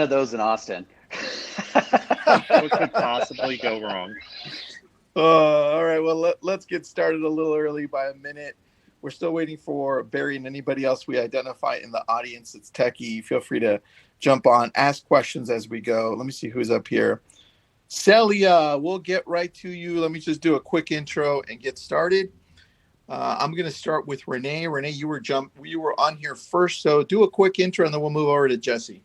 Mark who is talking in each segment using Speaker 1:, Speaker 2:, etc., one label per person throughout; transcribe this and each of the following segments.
Speaker 1: of those in Austin.
Speaker 2: What could possibly go wrong?
Speaker 3: All right. Well, let's get started a little early by a minute. We're still waiting for Barry and anybody else we identify in the audience that's techie. Feel free to jump on, ask questions as we go. Let me see who's up here. Celia, we'll get right to you. Let me just do a quick intro and get started. I'm going to start with Renee. Renee, you were on here first, so do a quick intro and then we'll move over to Jesse.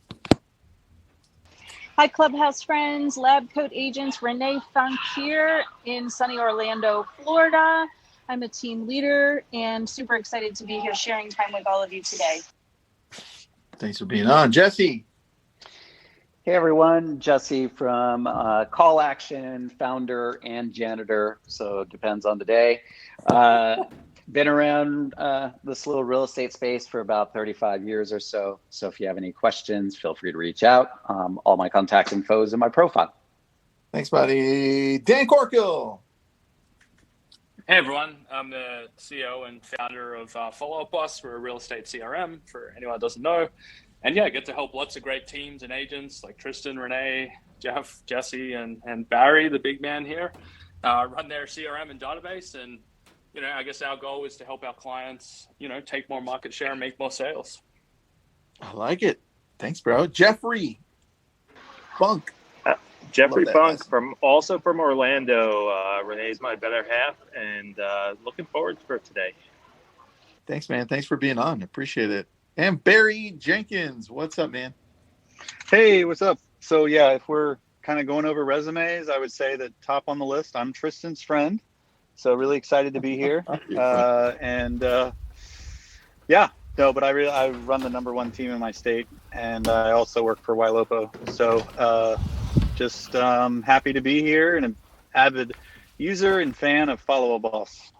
Speaker 4: Hi, Clubhouse friends, lab coat agents. Renee Funk here in sunny Orlando, Florida. I'm a team leader and super excited to be here sharing time with all of you today.
Speaker 3: Thanks for being on. Jesse.
Speaker 1: Hey everyone, Jesse from CallAction, founder and janitor, so it depends on the day. Been around this little real estate space for about 35 years or so. So if you have any questions, feel free to reach out. All my contact info is in my profile.
Speaker 3: Thanks, buddy. Dan Corkill.
Speaker 5: Hey everyone, I'm the CEO and founder of Up Boss. We're a real estate CRM for anyone that doesn't know. And yeah, I get to help lots of great teams and agents like Tristan, Renee, Jeff, Jesse, and Barry, the big man here, run their CRM and database. And, you know, I guess our goal is to help our clients, you know, take more market share and make more sales.
Speaker 3: I like it. Thanks, bro. Jeffrey Funk.
Speaker 2: Jeffrey Funk from Orlando. Renee's my better half, and looking forward for today.
Speaker 3: Thanks, man. Thanks for being on. Appreciate it. And Barry Jenkins, what's up, man?
Speaker 6: Hey, what's up? So yeah, if we're kind of going over resumes, I would say that top on the list, I'm Tristan's friend. So really excited to be here. But I run the #1 team in my state, and I also work for Ylopo. So just happy to be here and an avid user and fan of Follow a Boss.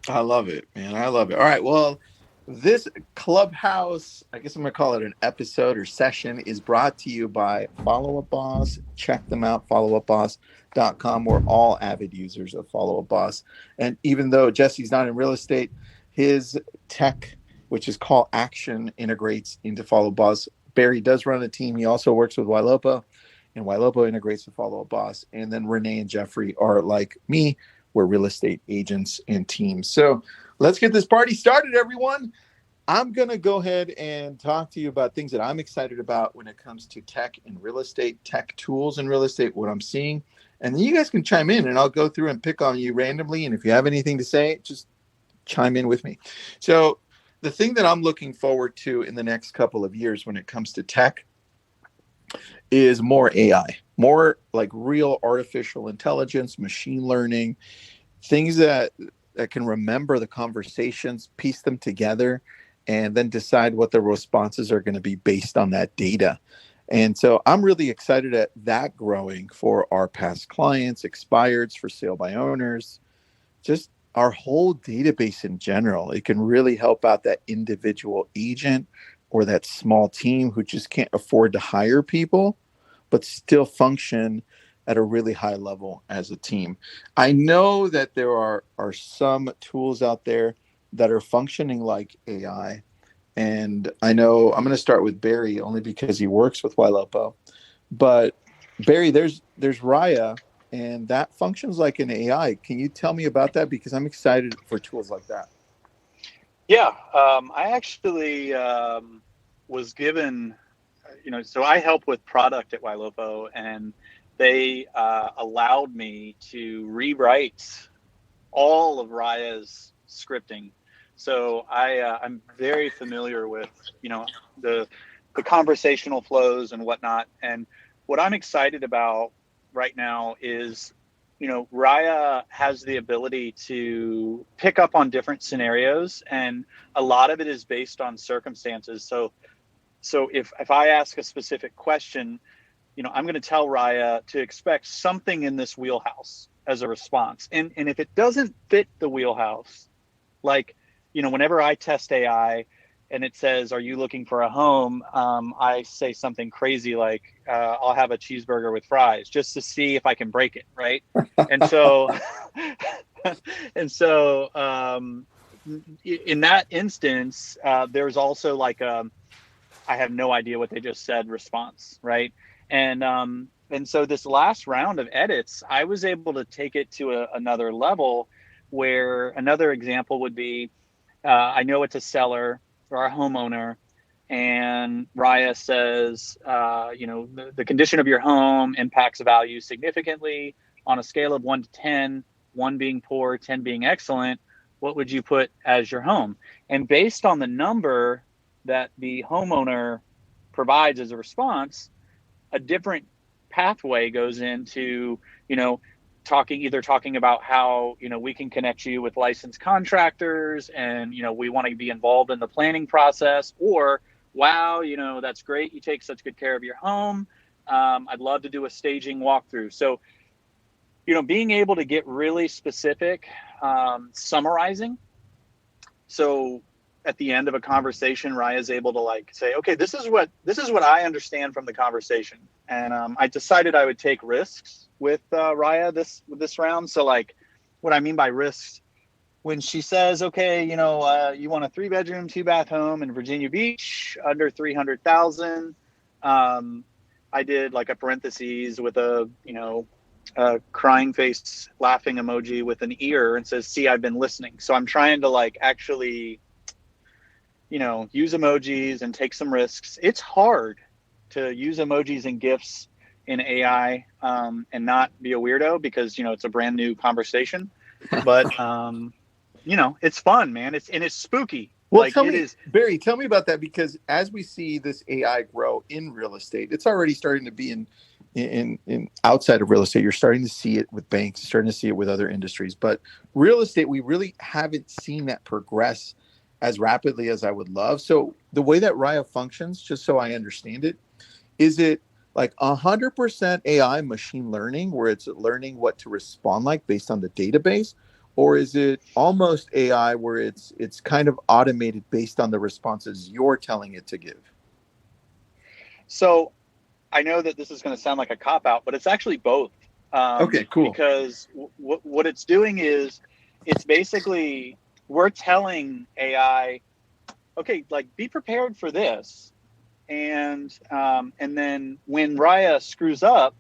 Speaker 3: I love it, man. I love it. All right. Well, this Clubhouse, I guess I'm going to call it an episode or session, is brought to you by Follow a Boss. Check them out, followupboss.com. We're all avid users of Follow a Boss. And even though Jesse's not in real estate, his tech, which is CallAction, integrates into Follow Boss. Barry does run a team. He also works with Ylopo, and Ylopo integrates with Follow a Boss. And then Renee and Jeffrey are like me. We're real estate agents and teams. So let's get this party started, everyone. I'm going to go ahead and talk to you about things that I'm excited about when it comes to tech and real estate, tech tools in real estate, what I'm seeing. And then you guys can chime in, and I'll go through and pick on you randomly. And if you have anything to say, just chime in with me. So the thing that I'm looking forward to in the next couple of years when it comes to tech is more AI, more like real artificial intelligence, machine learning, things that can remember the conversations, piece them together, and then decide what the responses are going to be based on that data. And so I'm really excited at that growing for our past clients, expireds, for sale by owners, just our whole database in general. It can really help out that individual agent or that small team who just can't afford to hire people, but still function at a really high level as a team. I know that there are some tools out there that are functioning like AI. And I know I'm going to start with Barry only because he works with Ylopo. But Barry, there's Raiya, and that functions like an AI. Can you tell me about that? Because I'm excited for tools like that.
Speaker 6: Yeah, I actually was given, so I help with product at Ylopo, and they allowed me to rewrite all of Raiya's scripting. So I'm very familiar with, the conversational flows and whatnot. And what I'm excited about right now is, Raiya has the ability to pick up on different scenarios, and a lot of it is based on circumstances. So if I ask a specific question, I'm going to tell Raiya to expect something in this wheelhouse as a response. And if it doesn't fit the wheelhouse, like, whenever I test AI and it says, "Are you looking for a home?" I say something crazy like, "I'll have a cheeseburger with fries," just to see if I can break it, right? And so, in that instance, there's also like I have no idea what they just said response, right? And so this last round of edits, I was able to take it to another level, where another example would be, I know it's a seller or a homeowner, and Raiya says, the condition of your home impacts value significantly on a scale of 1 to 10, 1 being poor, 10 being excellent. What would you put as your home? And based on the number that the homeowner provides as a response, a different pathway goes into, talking about how, we can connect you with licensed contractors, and, we want to be involved in the planning process, or, wow, that's great, you take such good care of your home. I'd love to do a staging walkthrough. So, being able to get really specific, summarizing. So at the end of a conversation, Raiya is able to say, okay, this is what I understand from the conversation. And I decided I would take risks with Raiya this round. So what I mean by risks, when she says, okay, you want a 3-bedroom, 2-bath home in Virginia Beach under 300,000. I did a parentheses with a crying face laughing emoji with an ear, and says, see, I've been listening. So I'm trying to actually, use emojis and take some risks. It's hard to use emojis and GIFs in AI and not be a weirdo, because, it's a brand new conversation, but it's fun, man. It's spooky.
Speaker 3: Well, Barry, tell me about that, because as we see this AI grow in real estate, it's already starting to be in outside of real estate. You're starting to see it with banks, you're starting to see it with other industries, but real estate, we really haven't seen that progress as rapidly as I would love. So the way that Raiya functions, just so I understand it, is it 100% AI machine learning, where it's learning what to respond based on the database? Or is it almost AI where it's kind of automated based on the responses you're telling it to give?
Speaker 6: So I know that this is going to sound like a cop-out, but it's actually both.
Speaker 3: Okay, cool.
Speaker 6: Because what it's doing is, it's basically, we're telling AI, okay, be prepared for this. And then when Raiya screws up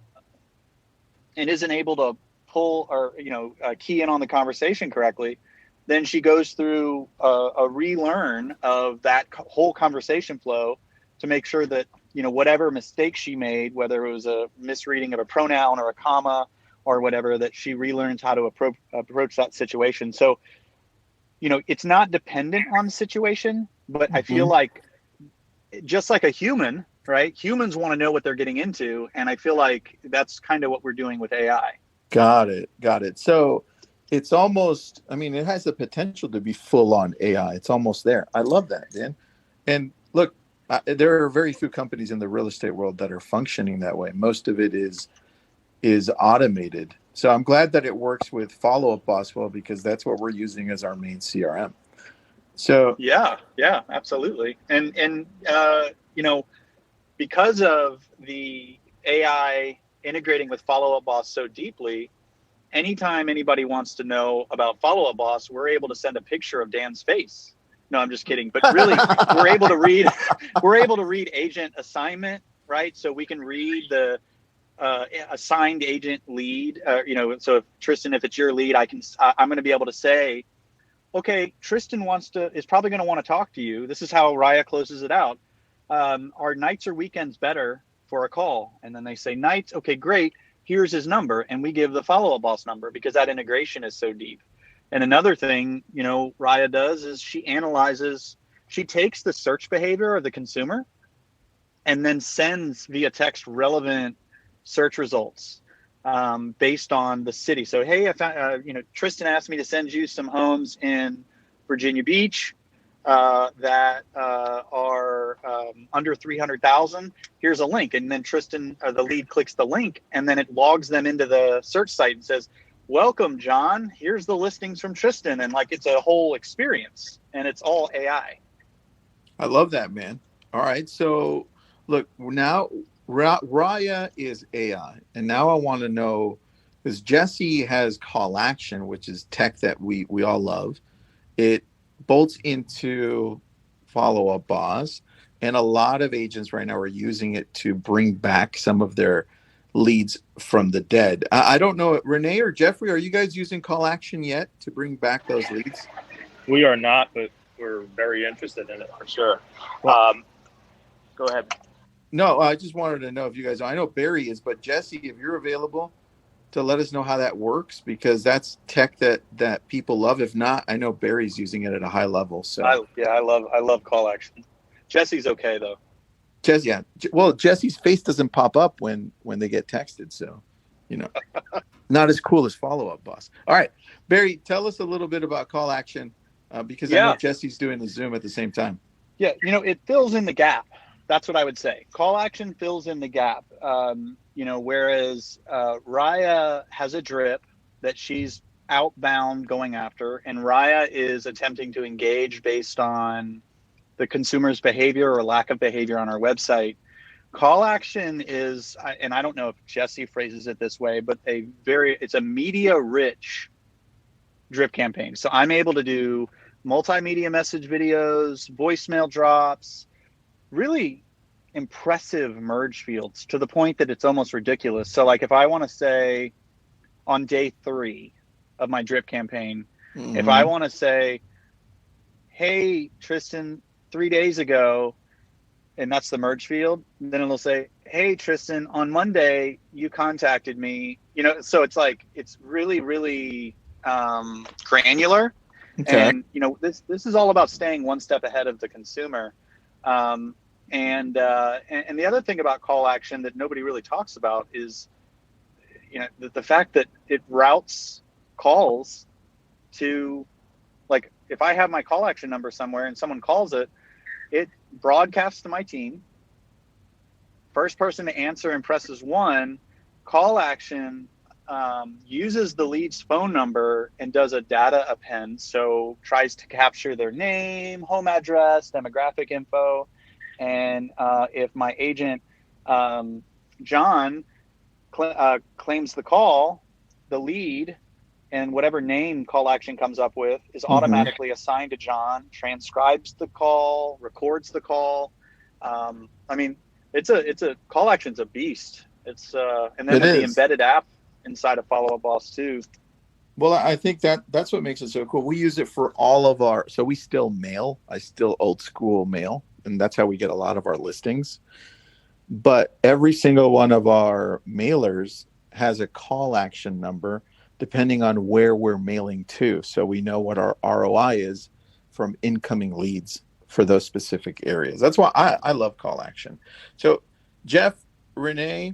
Speaker 6: and isn't able to pull or key in on the conversation correctly, then she goes through a relearn of that whole conversation flow to make sure that whatever mistake she made, whether it was a misreading of a pronoun or a comma or whatever, that she relearns how to approach that situation. So it's not dependent on the situation, but I feel like, just like a human, right? Humans want to know what they're getting into, and I feel like that's kind of what we're doing with AI.
Speaker 3: Got it. So it's almost, it has the potential to be full on AI. It's almost there. I love that, Dan. And look, there are very few companies in the real estate world that are functioning that way. Most of it is automated. So I'm glad that it works with Follow Up Boss well, because that's what we're using as our main CRM. So
Speaker 6: yeah, absolutely. And because of the AI integrating with Follow Up Boss so deeply, anytime anybody wants to know about Follow Up Boss, we're able to send a picture of Dan's face. No, I'm just kidding. But really, we're able to read agent assignment, right? So we can read the assigned agent lead. So if Tristan, if it's your lead, I'm going to be able to say, okay, Tristan is probably going to want to talk to you. This is how Raiya closes it out. Are nights or weekends better for a call? And then they say nights. Okay, great. Here's his number. And we give the Follow-Up Boss number, because that integration is so deep. And another thing, Raiya does is she takes the search behavior of the consumer and then sends via text relevant search results based on the city. So, hey, I found, Tristan asked me to send you some homes in Virginia Beach that are under 300,000. Here's a link. And then Tristan, the lead, clicks the link, and then it logs them into the search site and says, welcome, John. Here's the listings from Tristan. And it's a whole experience, and it's all AI.
Speaker 3: I love that, man. All right. So look, now Raiya is AI. And now I want to know, because Jesse has CallAction, which is tech that we all love. It bolts into Follow Up Boss. And a lot of agents right now are using it to bring back some of their leads from the dead. I don't know, Renee or Jeffrey, are you guys using CallAction yet to bring back those leads?
Speaker 2: We are not, but we're very interested in it for sure.
Speaker 3: Well,
Speaker 2: go ahead.
Speaker 3: No, I just wanted to know if you guys, I know Barry is, but Jesse, if you're available to let us know how that works, because that's tech that people love. If not, I know Barry's using it at a high level. So
Speaker 6: I love CallAction. Jesse's okay though.
Speaker 3: Jesse, yeah. Well, Jesse's face doesn't pop up when they get texted, so not as cool as Follow Up Boss. All right, Barry, tell us a little bit about CallAction, because I know Jesse's doing the Zoom at the same time.
Speaker 6: Yeah, it fills in the gap. That's what I would say. CallAction fills in the gap. Whereas Raiya has a drip that she's outbound going after, and Raiya is attempting to engage based on the consumer's behavior or lack of behavior on our website. CallAction is, and I don't know if Jesse phrases it this way, but it's a media-rich drip campaign. So I'm able to do multimedia message videos, voicemail drops, really impressive merge fields to the point that it's almost ridiculous. So like if I want to say on day 3 of my drip campaign, if I want to say, hey, Tristan, 3 days ago, and that's the merge field, then it'll say, hey, Tristan, on Monday, you contacted me. So it's like, it's really, really granular. Okay. And, this is all about staying one step ahead of the consumer. And the other thing about CallAction that nobody really talks about is, the fact that it routes calls to, like, if I have my CallAction number somewhere and someone calls it, it broadcasts to my team. First person to answer and presses 1. CallAction uses the lead's phone number and does a data append. So tries to capture their name, home address, demographic info. And if my agent, John, claims the call, the lead, and whatever name CallAction comes up with is automatically assigned to John, transcribes the call, records the call. It's a CallAction's a beast. It's and then the embedded app inside of Follow Up Boss too.
Speaker 3: Well, I think that's what makes it so cool. We use it for all of our, so we still mail. I still old school mail, and that's how we get a lot of our listings. But every single one of our mailers has a CallAction number depending on where we're mailing to. So we know what our ROI is from incoming leads for those specific areas. That's why I love CallAction. So Jeff, Renee,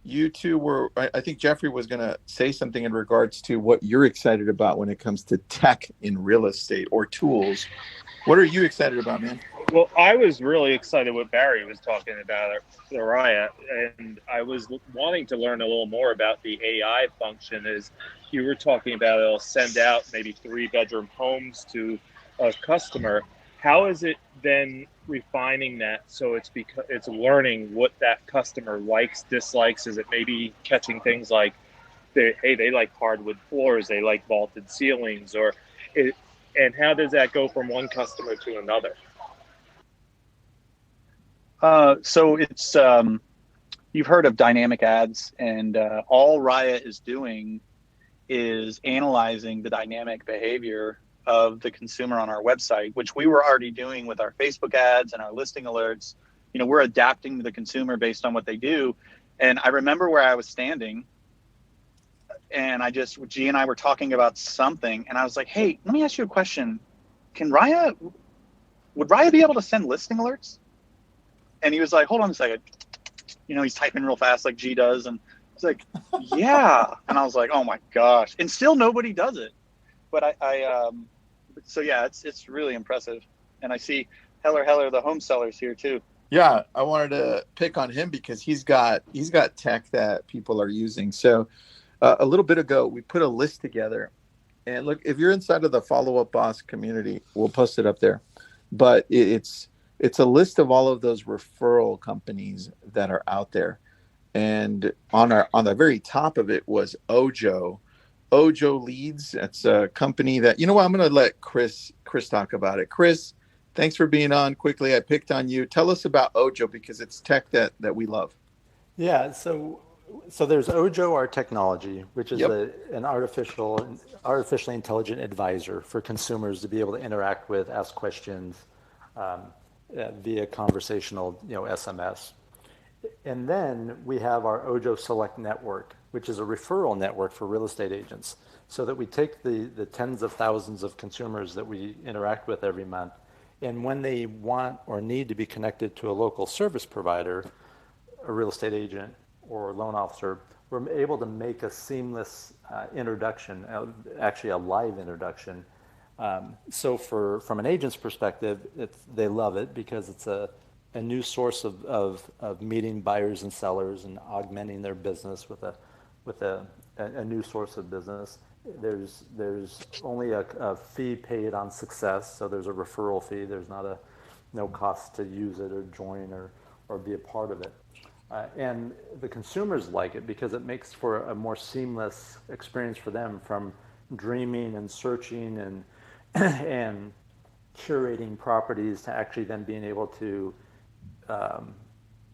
Speaker 3: you two were, I think Jeffrey was going to say something in regards to what you're excited about when it comes to tech in real estate or tools. What are you excited about, man?
Speaker 2: Well, I was really excited what Barry was talking about, the Raiya, and I was wanting to learn a little more about the AI function. As you were talking about, it'll send out maybe 3-bedroom homes to a customer. How is it then refining that so it's learning what that customer likes, dislikes? Is it maybe catching things like, they like hardwood floors, they like vaulted ceilings, and how does that go from one customer to another?
Speaker 6: So it's, you've heard of dynamic ads, and all Raiya is doing is analyzing the dynamic behavior of the consumer on our website, which we were already doing with our Facebook ads and our listing alerts. We're adapting to the consumer based on what they do. And I remember where I was standing, and G and I were talking about something, and I was like, hey, let me ask you a question. Would Raiya be able to send listing alerts? And he was like, hold on a second. He's typing real fast like G does. And he's like, yeah. And I was like, oh my gosh. And still nobody does it. But so yeah, it's really impressive. And I see Heller, the home sellers here too.
Speaker 3: Yeah, I wanted to pick on him because he's got tech that people are using. So a little bit ago, we put a list together. And look, if you're inside of the Follow Up Boss community, we'll post it up there. But it's a list of all of those referral companies that are out there. And on the very top of it was Ojo Leads. That's a company that, I'm going to let Chris talk about it. Chris, Thanks for being on. Quickly, I picked on you. Tell us about Ojo, because it's tech that we love.
Speaker 7: Yeah, so there's Ojo, our technology, which is
Speaker 3: Yep.
Speaker 7: an artificially intelligent advisor for consumers to be able to interact with, ask questions via conversational, SMS. And then we have our Ojo Select Network, which is a referral network for real estate agents, so that we take the tens of thousands of consumers that we interact with every month, and when they want or need to be connected to a local service provider, a real estate agent or loan officer, we're able to make a seamless introduction, actually a live introduction. So from an agent's perspective, they love it because it's a new source of meeting buyers and sellers and augmenting their business with a new source of business. There's only a fee paid on success, so there's a referral fee. There's no cost to use it or join or be a part of it. And the consumers like it because it makes for a more seamless experience for them, from dreaming and searching and curating properties to actually then being able to,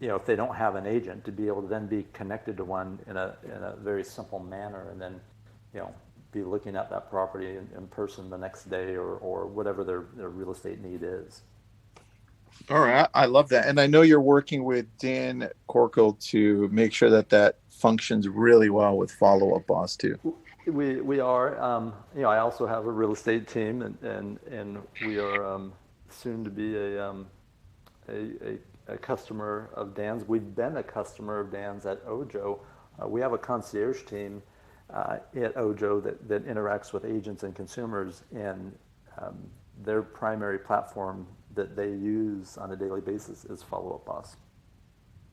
Speaker 7: if they don't have an agent, to be able to then be connected to one in a very simple manner, and then, be looking at that property in person the next day or whatever their real estate need is.
Speaker 3: All right, I love that. And I know you're working with Dan Corkle to make sure that functions really well with Follow Up Boss too.
Speaker 7: We are. I also have a real estate team, and we are soon to be a customer of Dan's. We've been a customer of Dan's at Ojo. We have a concierge team at Ojo that interacts with agents and consumers, and their primary platform that they use on a daily basis is Follow Up Boss.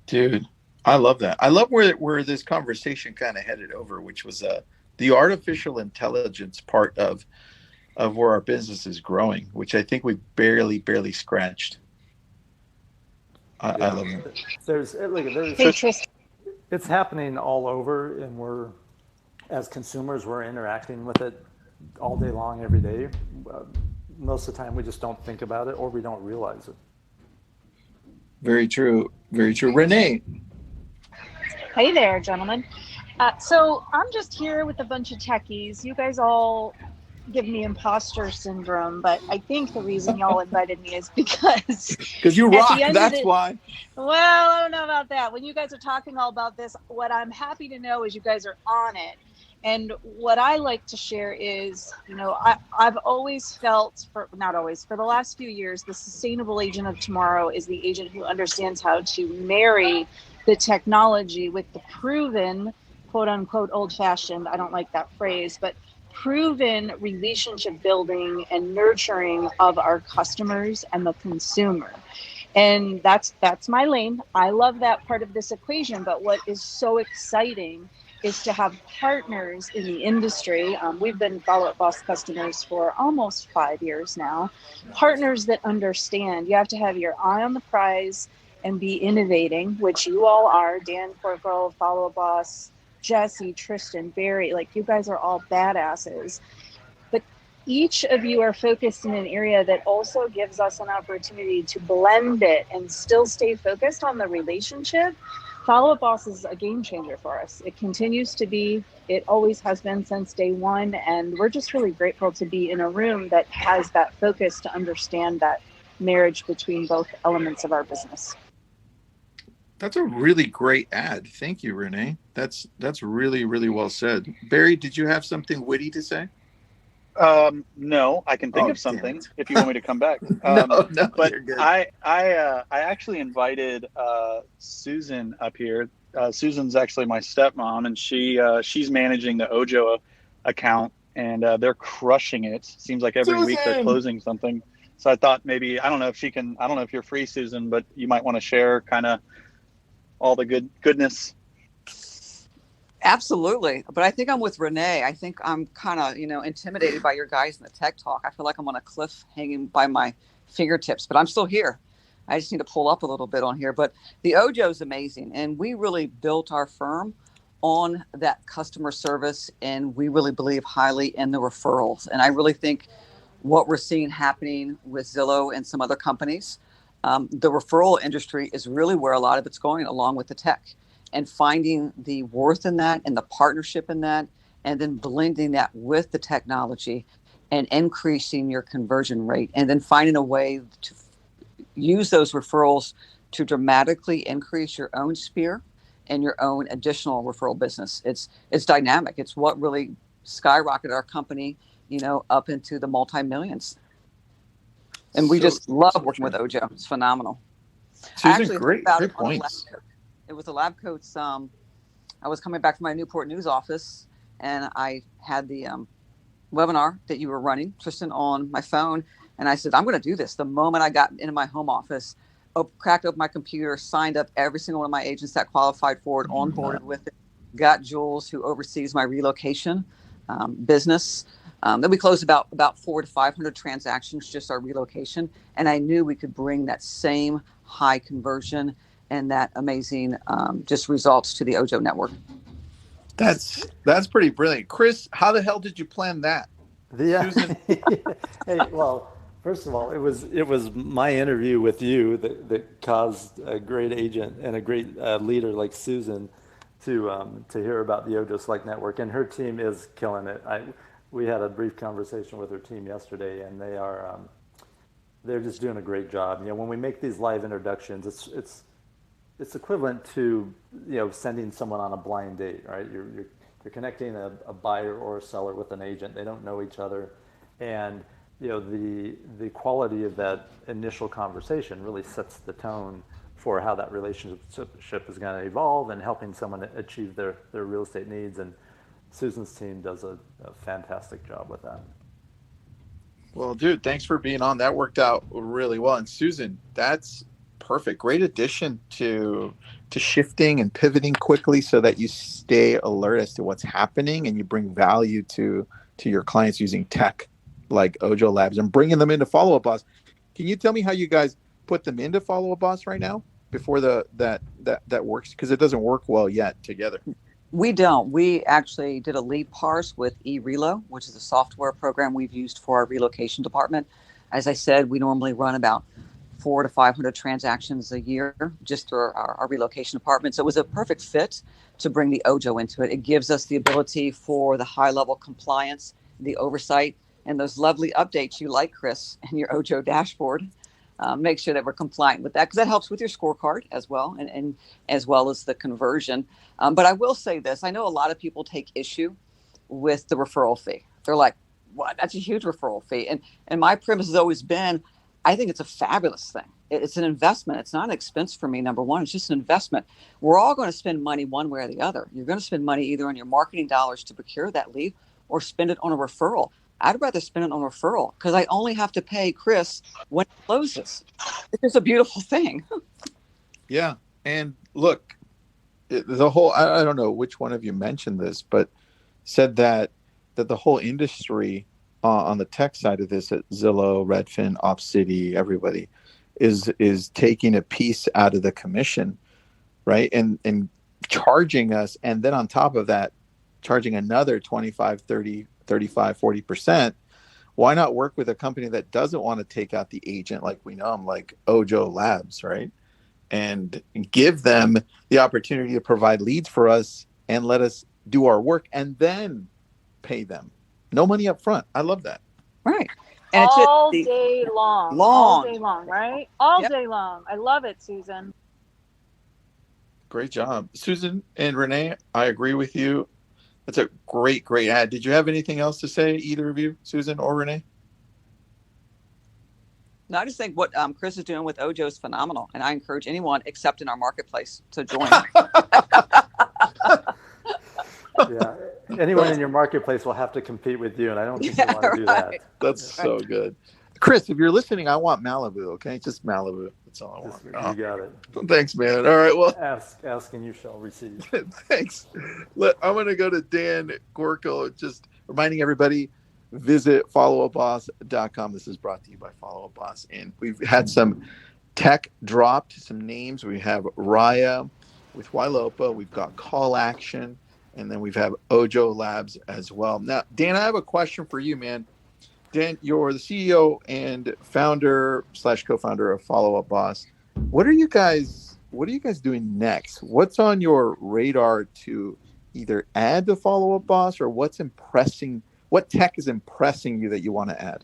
Speaker 3: Dude, I love that. I love where this conversation kind of headed over, which was the artificial intelligence part of where our business is growing, which I think we've barely scratched. I love it.
Speaker 7: It's happening all over, and we're, as consumers, we're interacting with it all day long, every day. Most of the time we just don't think about it, or we don't realize it.
Speaker 3: Very true. Very true. Renee.
Speaker 4: Hey there, gentlemen. So I'm just here with a bunch of techies. You guys all give me imposter syndrome, but I think the reason y'all invited me is because
Speaker 3: you rock. That's why.
Speaker 4: Well, I don't know about that. When you guys are talking all about this, what I'm happy to know is you guys are on it. And what I like to share is, I've always felt, for the last few years, the sustainable agent of tomorrow is the agent who understands how to marry the technology with the proven, quote unquote, old fashioned, I don't like that phrase, but proven relationship building and nurturing of our customers and the consumer. And that's my lane. I love that part of this equation. But what is so exciting is to have partners in the industry. We've been Follow Up Boss customers for almost 5 years now. Partners that understand you have to have your eye on the prize and be innovating, which you all are. Dan Corkle, Follow Up Boss, Jesse, Tristan, Barry, like you guys are all badasses. But each of you are focused in an area that also gives us an opportunity to blend it and still stay focused on the relationship. Follow Up Boss is a game changer for us. It continues to be, it always has been since day one. And we're just really grateful to be in a room that has that focus to understand that marriage between both elements of our business.
Speaker 3: That's a really great ad. Thank you, Renee. That's really, really well said. Barry, did you have something witty to say?
Speaker 6: No, I can think of something if you want me to come back.
Speaker 3: No,
Speaker 6: but
Speaker 3: you're good.
Speaker 6: I actually invited Susan up here. Susan's actually my stepmom, and she's managing the Ojo account, and they're crushing it. Seems like every week they're closing something. So I thought maybe, I don't know if you're free, Susan, but you might want to share kind of all the goodness.
Speaker 8: Absolutely. But I think I'm with Renee. I think I'm kind of, intimidated by your guys in the tech talk. I feel like I'm on a cliff hanging by my fingertips, but I'm still here. I just need to pull up a little bit on here. But the Ojo is amazing. And we really built our firm on that customer service. And we really believe highly in the referrals. And I really think what we're seeing happening with Zillow and some other companies. The referral industry is really where a lot of it's going, along with the tech, and finding the worth in that and the partnership in that, and then blending that with the technology and increasing your conversion rate, and then finding a way to use those referrals to dramatically increase your own sphere and your own additional referral business. It's dynamic. It's what really skyrocketed our company, up into the multi-millions. And we just love working with Ojo. It's phenomenal.
Speaker 3: Susan, great points.
Speaker 8: It was a lab coats. I was coming back from my Newport News office, and I had the webinar that you were running, Tristan, on my phone. And I said, I'm going to do this. The moment I got into my home office, cracked open my computer, signed up every single one of my agents that qualified for it, onboarded with it, got Jules, who oversees my relocation business. Then we closed about 400 to 500 transactions, just our relocation. And I knew we could bring that same high conversion and that amazing just results to the Ojo network.
Speaker 3: That's pretty brilliant. Chris, how the hell did you plan that? Susan?
Speaker 7: Hey, well, first of all, it was my interview with you that caused a great agent and a great leader like Susan to hear about the Ojo Select Network, and her team is killing it. We had a brief conversation with her team yesterday, and they're just doing a great job. When we make these live introductions, it's equivalent to sending someone on a blind date, right? You're connecting a buyer or a seller with an agent. They don't know each other, and the quality of that initial conversation really sets the tone for how that relationship is going to evolve and helping someone achieve their real estate needs. And Susan's team does a fantastic job with that.
Speaker 3: Well, dude, thanks for being on. That worked out really well. And Susan, that's perfect. Great addition to shifting and pivoting quickly so that you stay alert as to what's happening and you bring value to your clients using tech like Ojo Labs and bringing them into Follow Up Boss. Can you tell me how you guys put them into Follow Up Boss right now before that works? Because it doesn't work well yet together.
Speaker 8: We don't. We actually did a lead parse with eRelo, which is a software program we've used for our relocation department. As I said, we normally run about 400 to 500 transactions a year just through our relocation department. So it was a perfect fit to bring the Ojo into it. It gives us the ability for the high level compliance, the oversight, and those lovely updates you like, Chris, and your Ojo dashboard. Make sure that we're compliant with that, because that helps with your scorecard as well, and as well as the conversion. But I will say this. I know a lot of people take issue with the referral fee. They're like, what? That's a huge referral fee. And my premise has always been, I think it's a fabulous thing. It's an investment. It's not an expense for me, number one. It's just an investment. We're all going to spend money one way or the other. You're going to spend money either on your marketing dollars to procure that lead or spend it on a referral. I'd rather spend it on a referral because I only have to pay Chris when it closes. It's just a beautiful thing.
Speaker 3: Yeah. And look, the whole, I don't know which one of you mentioned this, but said that the whole industry on the tech side of this at Zillow, Redfin, OpCity, everybody is taking a piece out of the commission, right? And charging us. And then on top of that, charging another 25, 30, 35, 40%. Why not work with a company that doesn't want to take out the agent like we know them, like Ojo Labs, right? And give them the opportunity to provide leads for us and let us do our work and then pay them. No money up front. I love that.
Speaker 8: Right. And
Speaker 4: all day long. All day long, right? All day long. I love it, Susan.
Speaker 3: Great job. Susan and Renee, I agree with you. That's a great ad. Did you have anything else to say, either of you, Susan or Renee?
Speaker 8: No, I just think what Chris is doing with Ojo is phenomenal. And I encourage anyone except in our marketplace to join.
Speaker 7: Yeah. Anyone in your marketplace will have to compete with you, and I don't think you want to do that.
Speaker 3: That's so good. Chris, if you're listening, I want Malibu, okay? Just Malibu. That's all I want.
Speaker 7: You got it.
Speaker 3: Thanks, man. All right, well.
Speaker 7: Ask and you shall receive.
Speaker 3: Thanks. I'm going to go to Dan Gorko, just reminding everybody, visit followupboss.com. This is brought to you by Follow Up Boss. And we've had some tech dropped, some names. We have Raiya with Ylopa. We've got CallAction. And then we've had Ojo Labs as well. Now, Dan, I have a question for you, man. Dan, you're the CEO and founder / co-founder of Follow Up Boss. What are you guys doing next? What's on your radar to either add to Follow Up Boss, or what tech is impressing you that you want to add?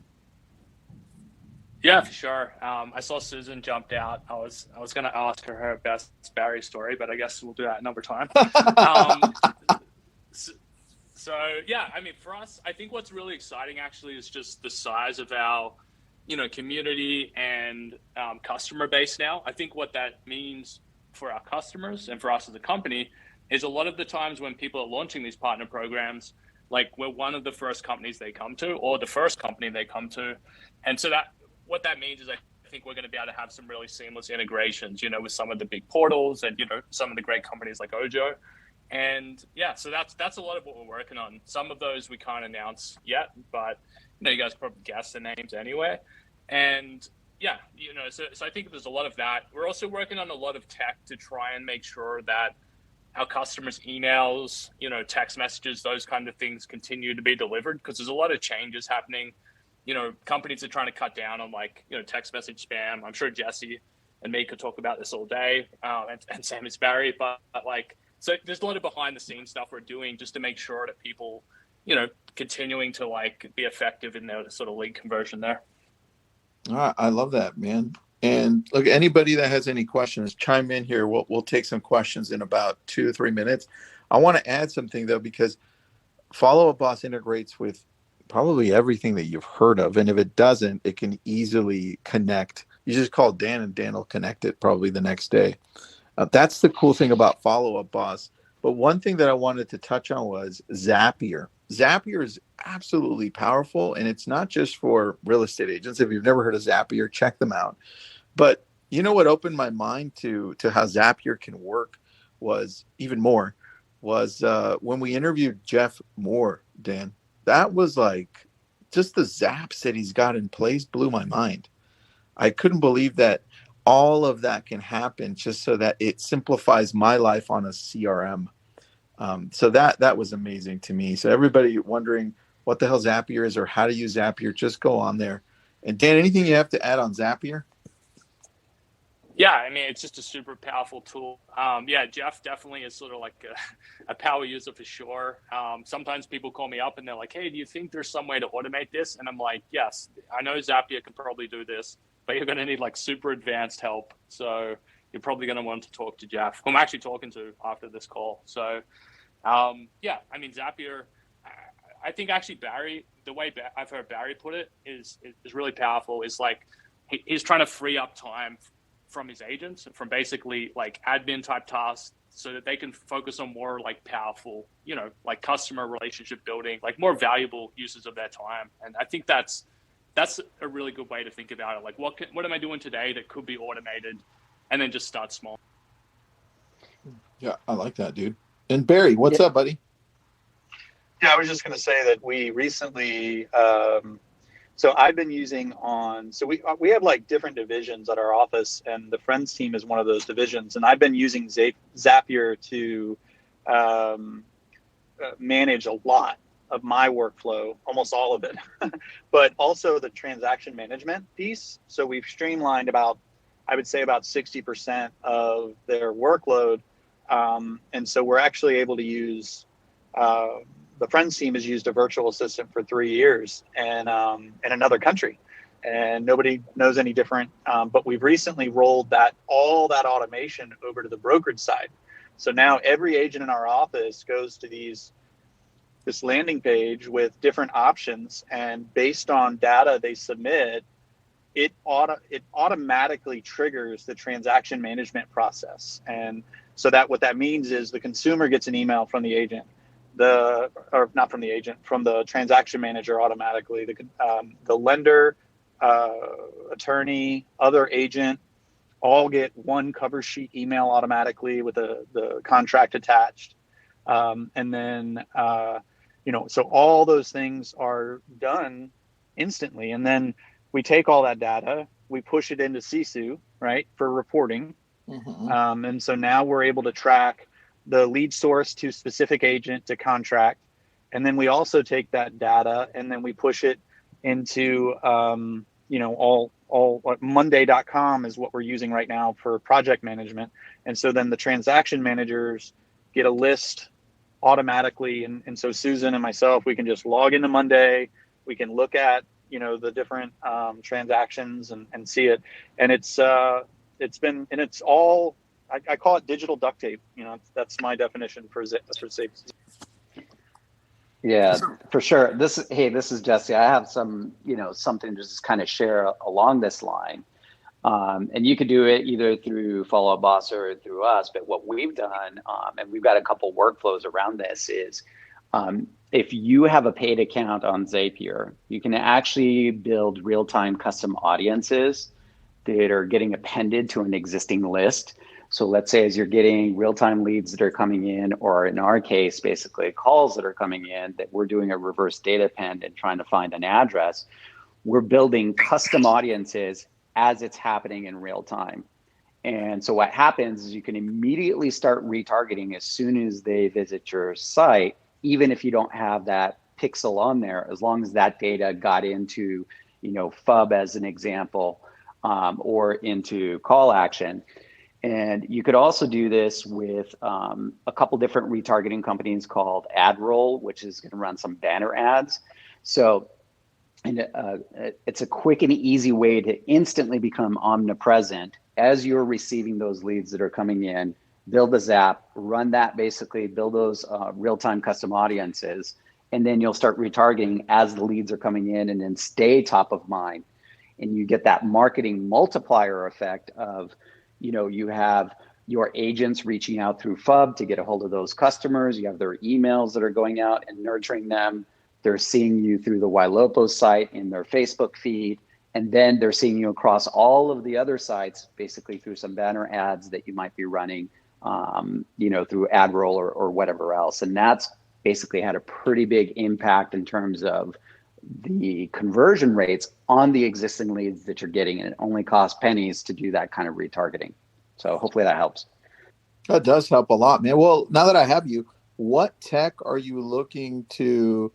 Speaker 5: Yeah, for sure. I saw Susan jumped out. I was going to ask her best Barry story, but I guess we'll do that another time. So yeah, I mean, for us, I think what's really exciting actually is just the size of our, community and customer base now. I think what that means for our customers and for us as a company is a lot of the times when people are launching these partner programs, like we're one of the first companies they come to, or the first company they come to, and so what that means is I think we're going to be able to have some really seamless integrations, with some of the big portals and some of the great companies like Ojo. And yeah, so that's a lot of what we're working on. Some of those we can't announce yet, but you guys probably guess the names anyway. And yeah, so I think there's a lot of that. We're also working on a lot of tech to try and make sure that our customers' emails, text messages, those kind of things continue to be delivered, because there's a lot of changes happening. Companies are trying to cut down on text message spam. I'm sure Jesse and me could talk about this all day, and same as Barry, but so there's a lot of behind the scenes stuff we're doing just to make sure that people, continuing to be effective in their sort of lead conversion there.
Speaker 3: I love that, man. And look, anybody that has any questions, chime in here. We'll take some questions in about 2 to 3 minutes. I want to add something though, because Follow Up Boss integrates with probably everything that you've heard of. And if it doesn't, it can easily connect. You just call Dan and Dan will connect it probably the next day. That's the cool thing about Follow Up Boss. But one thing that I wanted to touch on was Zapier. Zapier is absolutely powerful, and it's not just for real estate agents. If you've never heard of Zapier, check them out. But what opened my mind to how Zapier can work was when we interviewed Jeff Moore, Dan. That was just the zaps that he's got in place blew my mind. I couldn't believe that all of that can happen just so that it simplifies my life on a CRM. So that was amazing to me. So everybody wondering what the hell Zapier is or how to use Zapier, just go on there. And Dan, anything you have to add on Zapier?
Speaker 5: Yeah, I mean, it's just a super powerful tool. Yeah, Jeff definitely is sort of like a power user for sure. Sometimes people call me up and they're like, hey, do you think there's some way to automate this? And I'm like, yes, I know Zapier can probably do this, but you're going to need super advanced help. So you're probably going to want to talk to Jeff, who I'm actually talking to after this call. So yeah, I mean, Zapier, I think actually Barry, the way I've heard Barry put it is really powerful. Is he's trying to free up time from his agents, from basically admin type tasks, so that they can focus on more powerful, customer relationship building, more valuable uses of their time. And I think that's a really good way to think about it. What am I doing today that could be automated, and then just start small.
Speaker 3: Yeah, I like that, dude. And Barry, what's up, buddy?
Speaker 6: Yeah, I was just going to say that we recently, so I've been using we have different divisions at our office, and the Friends team is one of those divisions. And I've been using Zapier to manage a lot of my workflow, almost all of it, but also the transaction management piece. So we've streamlined about 60% of their workload. And so we're actually able to use, the Friends team has used a virtual assistant for 3 years and in another country, and nobody knows any different. But we've recently rolled all that automation over to the brokerage side. So now every agent in our office goes to this landing page with different options, and based on data they submit, it automatically triggers the transaction management process. And so what that means is the consumer gets an email from the agent, from the transaction manager automatically. The lender, attorney, other agent all get one cover sheet email automatically with the contract attached. And then, so all those things are done instantly. And then we take all that data, we push it into Sisu, right, for reporting. Mm-hmm. And so now we're able to track the lead source to specific agent to contract. And then we also take that data and then we push it into, all what Monday.com is what we're using right now for project management. And so then the transaction managers get a list automatically. And so Susan and myself, we can just log into Monday. We can look at, the different transactions and see it. And it's all, I call it digital duct tape. That's my definition for safe.
Speaker 1: Yeah, for sure. This is Jesse. I have some, something to just kind of share along this line. And you could do it either through Follow Up Boss or through us. But what we've done, and we've got a couple workflows around this, is if you have a paid account on Zapier, you can actually build real-time custom audiences that are getting appended to an existing list. So let's say as you're getting real-time leads that are coming in, or in our case, basically calls that are coming in, that we're doing a reverse data append and trying to find an address, we're building custom audiences as it's happening in real time. And so what happens is you can immediately start retargeting as soon as they visit your site, even if you don't have that pixel on there, as long as that data got into, FUB as an example, or into CallAction. And you could also do this with a couple different retargeting companies called AdRoll, which is going to run some banner ads. So it's a quick and easy way to instantly become omnipresent as you're receiving those leads that are coming in. Build a Zap, run that, basically build those real-time custom audiences, and then you'll start retargeting as the leads are coming in, and then stay top of mind. And you get that marketing multiplier effect of, you have your agents reaching out through FUB to get a hold of those customers. You have their emails that are going out and nurturing them. They're seeing you through the Ylopo site in their Facebook feed. And then they're seeing you across all of the other sites, basically through some banner ads that you might be running, through AdRoll or whatever else. And that's basically had a pretty big impact in terms of the conversion rates on the existing leads that you're getting, and it only costs pennies to do that kind of retargeting. So hopefully that helps.
Speaker 3: That does help a lot, man. Well, now that I have you, what tech are you looking to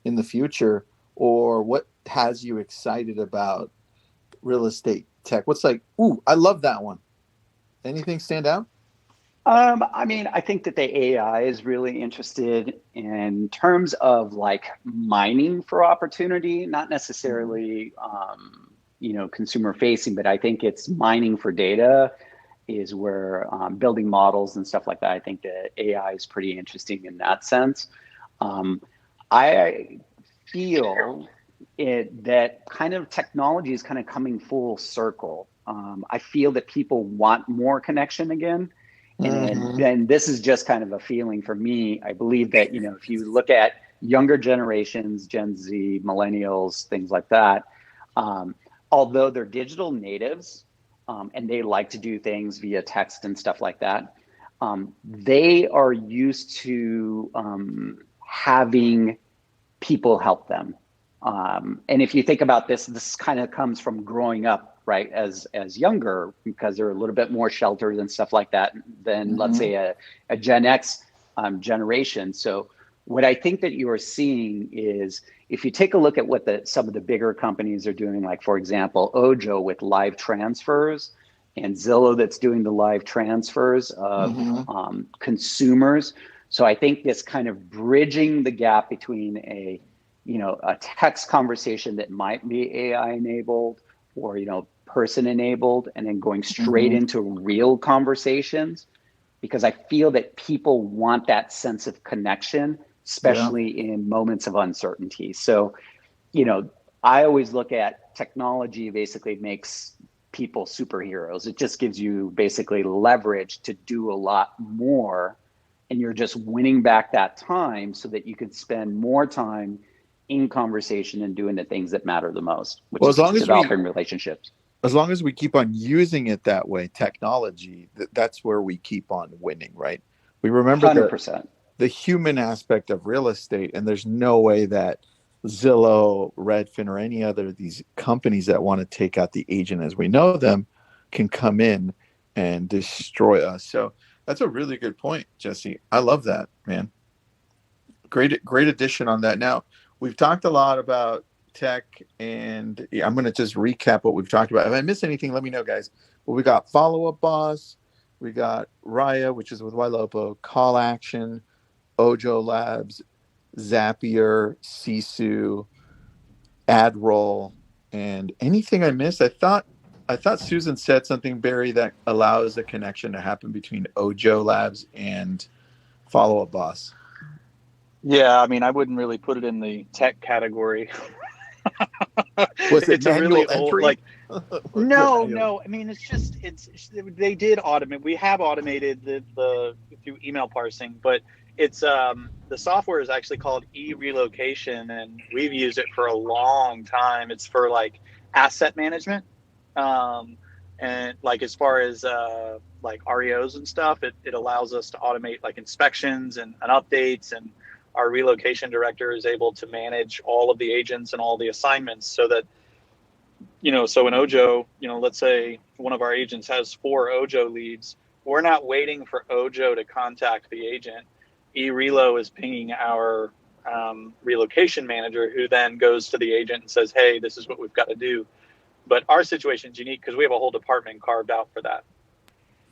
Speaker 3: in the future, or what has you excited about real estate tech? What's like, ooh, I love that one. Anything stand out?
Speaker 1: I think that the AI is really interested in terms of like mining for opportunity, not necessarily, consumer facing, but I think it's mining for data is where building models and stuff like that. I think that AI is pretty interesting in that sense. I feel that kind of technology is kind of coming full circle. I feel that people want more connection again. And then this is just kind of a feeling for me. I believe that, if you look at younger generations, Gen Z, millennials, things like that, although they're digital natives and they like to do things via text and stuff like that, they are used to having people help them. And if you think about this kind of comes from growing up, right, as younger, because they're a little bit more sheltered and stuff like that than let's say a Gen X generation. So what I think that you are seeing is, if you take a look at what some of the bigger companies are doing, like for example, Ojo with live transfers, and Zillow that's doing the live transfers of consumers. So I think this kind of bridging the gap between a text conversation that might be AI enabled or, person enabled, and then going straight into real conversations, because I feel that people want that sense of connection, especially in moments of uncertainty. So, I always look at technology basically makes people superheroes. It just gives you basically leverage to do a lot more, and you're just winning back that time so that you can spend more time in conversation and doing the things that matter the most, which is developing relationships.
Speaker 3: As long as we keep on using it that way, technology, that's where we keep on winning, right? We remember
Speaker 1: 100%.
Speaker 3: The human aspect of real estate, and there's no way that Zillow, Redfin, or any other of these companies that want to take out the agent as we know them can come in and destroy us. So that's a really good point, Jesse. I love that, man. Great addition on that. Now, we've talked a lot about tech, and yeah, I'm going to just recap what we've talked about. If I miss anything, let me know, guys. Well, we got Follow Up Boss, we got Raiya, which is with YLopo, CallAction, Ojo Labs, Zapier, Sisu, AdRoll, and anything I missed. I thought Susan said something, Barry, that allows a connection to happen between Ojo Labs and Follow Up Boss.
Speaker 6: Yeah, I mean, I wouldn't really put it in the tech category.
Speaker 3: Was it
Speaker 6: It's a really
Speaker 3: manual
Speaker 6: old,
Speaker 3: entry?
Speaker 6: like, no. I mean, they did automate. We have automated the through email parsing, but it's the software is actually called e-relocation, and we've used it for a long time. It's for like asset management, and like as far as like REOs and stuff, it allows us to automate like inspections and updates, and our relocation director is able to manage all of the agents and all the assignments so that, so in Ojo, let's say one of our agents has 4 Ojo leads. We're not waiting for Ojo to contact the agent. eRelo is pinging our relocation manager, who then goes to the agent and says, hey, this is what we've got to do. But our situation is unique because we have a whole department carved out for that.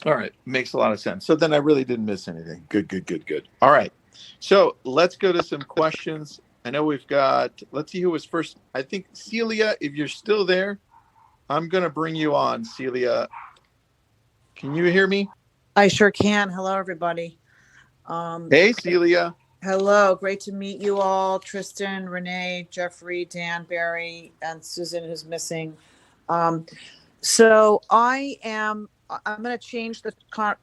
Speaker 3: All right. Makes a lot of sense. So then I really didn't miss anything. Good. All right. So let's go to some questions. I know we've got, let's see who was first. I think Celia, if you're still there, I'm going to bring you on, Celia. Can you hear me?
Speaker 9: I sure can. Hello, everybody.
Speaker 3: Hey, Celia.
Speaker 9: Hello. Great to meet you all. Tristan, Renee, Jeffrey, Dan, Barry, and Susan, who's missing. So I'm going to change the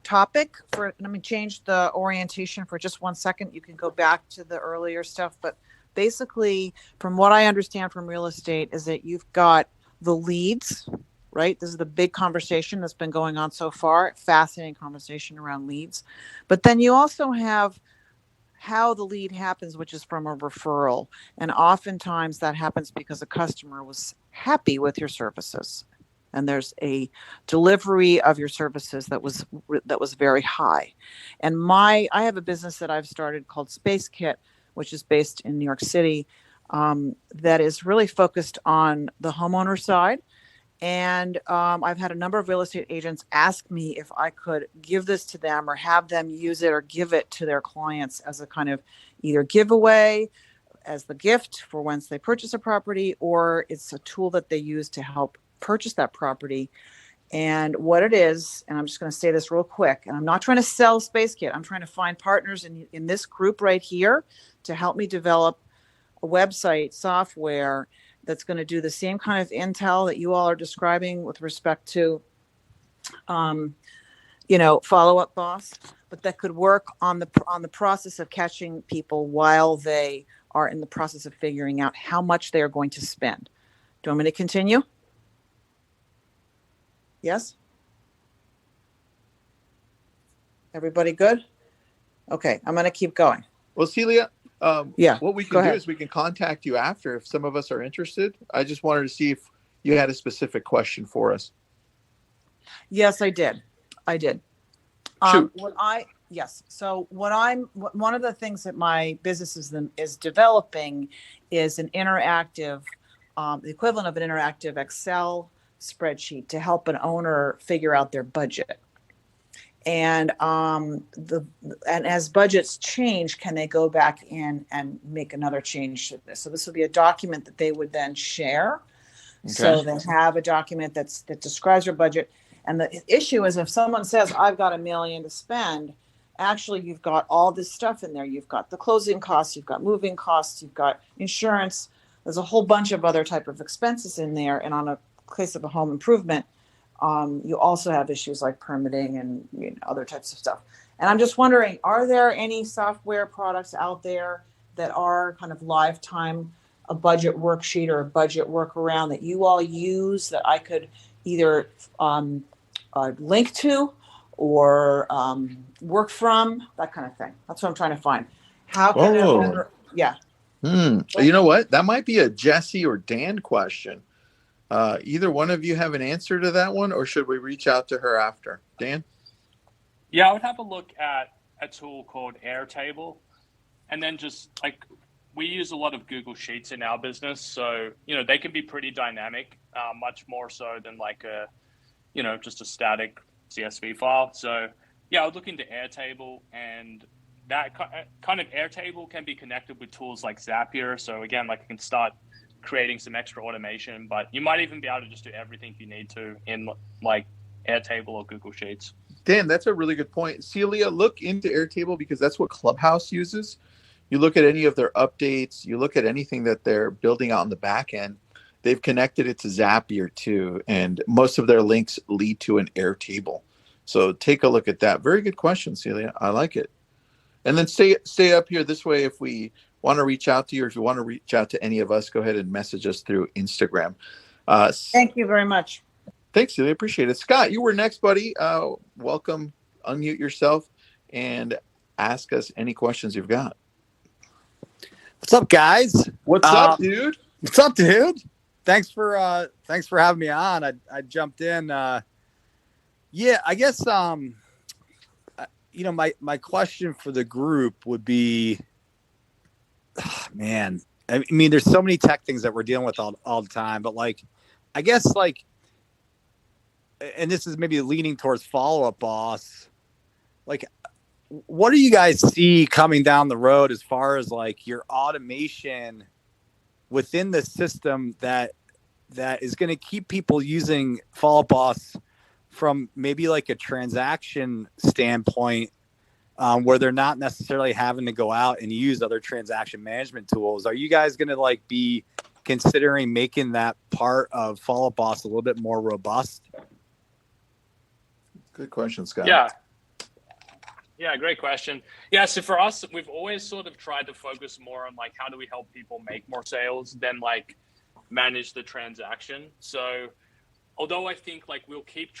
Speaker 9: topic I'm going to change the orientation for just 1 second. You can go back to the earlier stuff, but basically from what I understand from real estate is that you've got the leads, right? This is the big conversation that's been going on so far. Fascinating conversation around leads. But then you also have how the lead happens, which is from a referral. And oftentimes that happens because a customer was happy with your services. And there's a delivery of your services that was very high. And I have a business that I've started called Space Kit, which is based in New York City, that is really focused on the homeowner side. And I've had a number of real estate agents ask me if I could give this to them or have them use it or give it to their clients as a kind of either giveaway as the gift for once they purchase a property, or it's a tool that they use to help purchase that property. And what it is, and I'm just going to say this real quick, and I'm not trying to sell Space Kit. I'm trying to find partners in this group right here to help me develop a website software that's going to do the same kind of intel that you all are describing with respect to, Follow Up Boss, but that could work on the process of catching people while they are in the process of figuring out how much they are going to spend. Do you want me to continue? Yes? Everybody good? Okay, I'm going to keep going.
Speaker 3: Well, Celia,
Speaker 9: yeah,
Speaker 3: what we can do is we can contact you after if some of us are interested. I just wanted to see if you had a specific question for us.
Speaker 9: Yes, I did.
Speaker 3: Shoot.
Speaker 9: One of the things that my business is developing is an interactive, the equivalent of an interactive Excel spreadsheet to help an owner figure out their budget. And as budgets change, can they go back in and make another change to this? So this will be a document that they would then share. Okay. So they have a document that describes your budget. And the issue is if someone says, I've got $1 million to spend, actually you've got all this stuff in there. You've got the closing costs, you've got moving costs, you've got insurance. There's a whole bunch of other type of expenses in there. And on a case of a home improvement, you also have issues like permitting and other types of stuff. And I'm just wondering, are there any software products out there that are kind of lifetime, a budget worksheet or a budget workaround that you all use that I could either link to or work from, that kind of thing? That's what I'm trying to find. How can an owner, yeah.
Speaker 3: You know what? That might be a Jesse or Dan question. Either one of you have an answer to that one, or should we reach out to her after? Dan?
Speaker 5: Yeah, I would have a look at a tool called Airtable, and then just like we use a lot of Google Sheets in our business. So, they can be pretty dynamic, much more so than like just a static CSV file. So yeah, I would look into Airtable, and that kind of Airtable can be connected with tools like Zapier. So again, like you can start creating some extra automation, but you might even be able to just do everything you need to in like Airtable or Google Sheets.
Speaker 3: Dan, that's a really good point. Celia, look into Airtable because that's what Clubhouse uses. You look at any of their updates, you look at anything that they're building out on the back end, they've connected it to Zapier too, and most of their links lead to an Airtable. So take a look at that. Very good question, Celia. I like it. And then stay up here this way. If we want to reach out to you, or if you want to reach out to any of us, go ahead and message us through Instagram.
Speaker 9: Thank you very much.
Speaker 3: Thanks, Celia. Appreciate it. Scott, you were next, buddy. Welcome. Unmute yourself and ask us any questions you've got.
Speaker 10: What's up, guys?
Speaker 3: What's up, dude?
Speaker 10: What's up, dude? Thanks for having me on. I jumped in. Yeah, I guess my question for the group would be, man, I mean, there's so many tech things that we're dealing with all the time, but like, I guess like, and this is maybe leaning towards Follow-Up Boss, like, what do you guys see coming down the road as far as like your automation within the system that is going to keep people using Follow-Up Boss from maybe like a transaction standpoint, where they're not necessarily having to go out and use other transaction management tools? Are you guys going to like be considering making that part of Follow-Up Boss a little bit more robust?
Speaker 3: Good question, Scott.
Speaker 5: Yeah, great question. Yeah, so for us, we've always sort of tried to focus more on like how do we help people make more sales than like manage the transaction. So although I think like we'll keep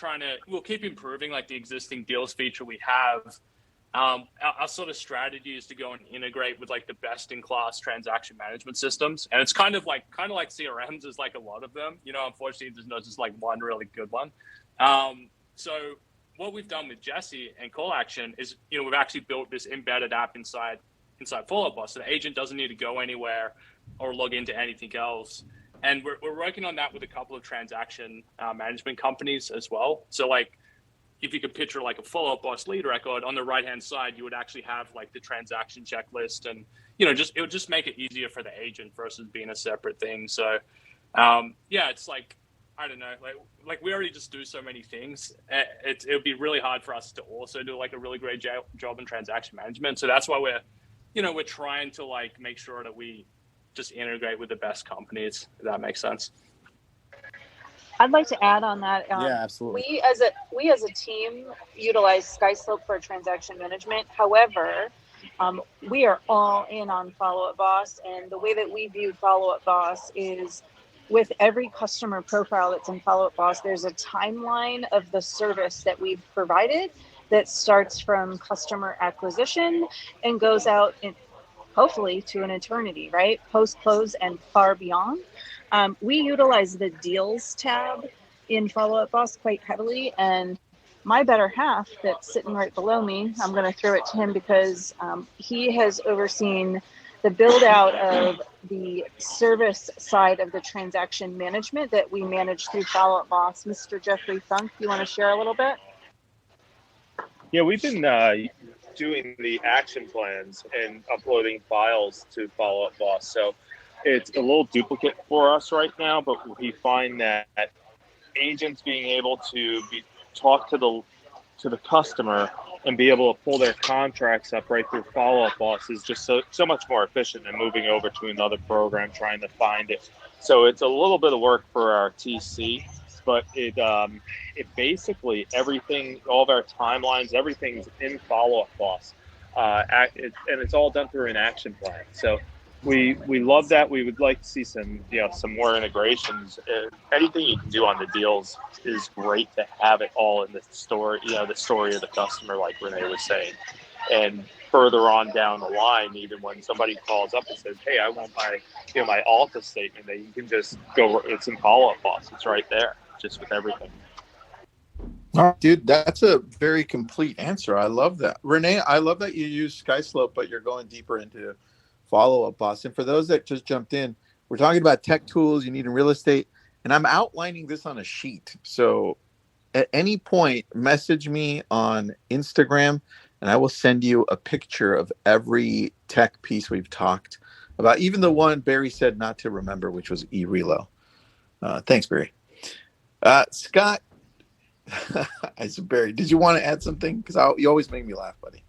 Speaker 5: improving like the existing deals feature we have, our sort of strategy is to go and integrate with like the best in class transaction management systems. And it's kind of like CRMs is like a lot of them, unfortunately there's not just like one really good one. So what we've done with Jesse and CallAction is, we've actually built this embedded app inside Follow-Up Boss. So the agent doesn't need to go anywhere or log into anything else. And we're working on that with a couple of transaction management companies as well. So like, if you could picture like a Follow-Up Boss lead record, on the right-hand side, you would actually have like the transaction checklist, and it would just make it easier for the agent versus being a separate thing. So it's like, I don't know, like we already just do so many things. It would be really hard for us to also do like a really great job in transaction management. So that's why we're trying to like make sure that we just integrate with the best companies, if that makes sense.
Speaker 4: I'd like to add on that.
Speaker 10: Yeah, absolutely.
Speaker 4: We as a team utilize SkySlope for transaction management. However, we are all in on Follow-Up Boss, and the way that we view Follow-Up Boss is with every customer profile that's in Follow-Up Boss, there's a timeline of the service that we've provided that starts from customer acquisition and goes out hopefully to an eternity, right? Post-close and far beyond. We utilize the deals tab in Follow-Up Boss quite heavily, and my better half that's sitting right below me, I'm going to throw it to him because he has overseen the build out of the service side of the transaction management that we manage through Follow-Up Boss. Mr. Jeffrey Funk, you want to share a little bit?
Speaker 2: Yeah, we've been doing the action plans and uploading files to Follow-Up Boss. So it's a little duplicate for us right now, but we find that agents being able to talk to the customer and be able to pull their contracts up right through Follow-Up Boss is just so much more efficient than moving over to another program trying to find it. So it's a little bit of work for our TC, but it basically everything, all of our timelines, everything's in Follow-Up Boss, and it's all done through an action plan. So we love that. We would like to see some more integrations. Anything you can do on the deals is great to have it all in the story, the story of the customer, like Renee was saying. And further on down the line, even when somebody calls up and says, "Hey, I want my Alta statement," that you can just go. It's in Follow-Up Boss. It's right there, just with everything.
Speaker 3: All right, dude, that's a very complete answer. I love that. Renee, I love that you use SkySlope, but you're going deeper into Follow Up Boss. And for those that just jumped in, we're talking about tech tools you need in real estate. And I'm outlining this on a sheet. So at any point, message me on Instagram and I will send you a picture of every tech piece we've talked about, even the one Barry said not to remember, which was eRelo. Thanks, Barry. Scott, I said, Barry, did you want to add something? Because you always make me laugh, buddy.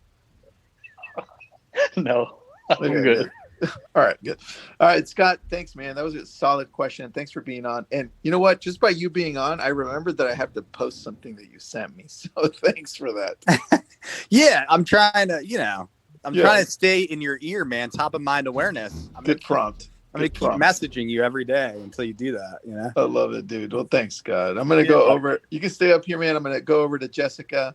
Speaker 1: No, I'm
Speaker 3: Okay,
Speaker 1: good.
Speaker 3: All right, good. All right, Scott, thanks, man. That was a solid question. Thanks for being on. And you know what? Just by you being on, I remembered that I have to post something that you sent me. So thanks for that.
Speaker 10: Yeah, I'm trying to, trying to stay in your ear, man. Top of mind awareness.
Speaker 3: Good prompt.
Speaker 10: I'm going to keep messaging you every day until you do that,
Speaker 3: I love it, dude. Well, thanks, Scott. I'm going to go over. You can stay up here, man. I'm going to go over to Jessica.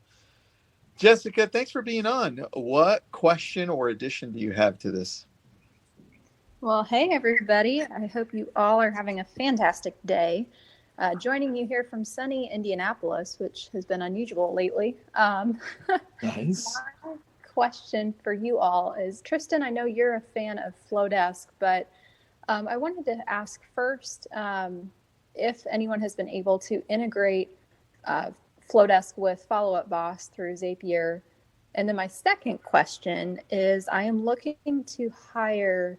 Speaker 3: Jessica, thanks for being on. What question or addition do you have to this?
Speaker 11: Well, hey, everybody. I hope you all are having a fantastic day. Joining you here from sunny Indianapolis, which has been unusual lately.
Speaker 3: Nice.
Speaker 11: My question for you all is, Tristan, I know you're a fan of Flodesk, but I wanted to ask first if anyone has been able to integrate Flodesk with Follow Up Boss through Zapier. And then my second question is, I am looking to hire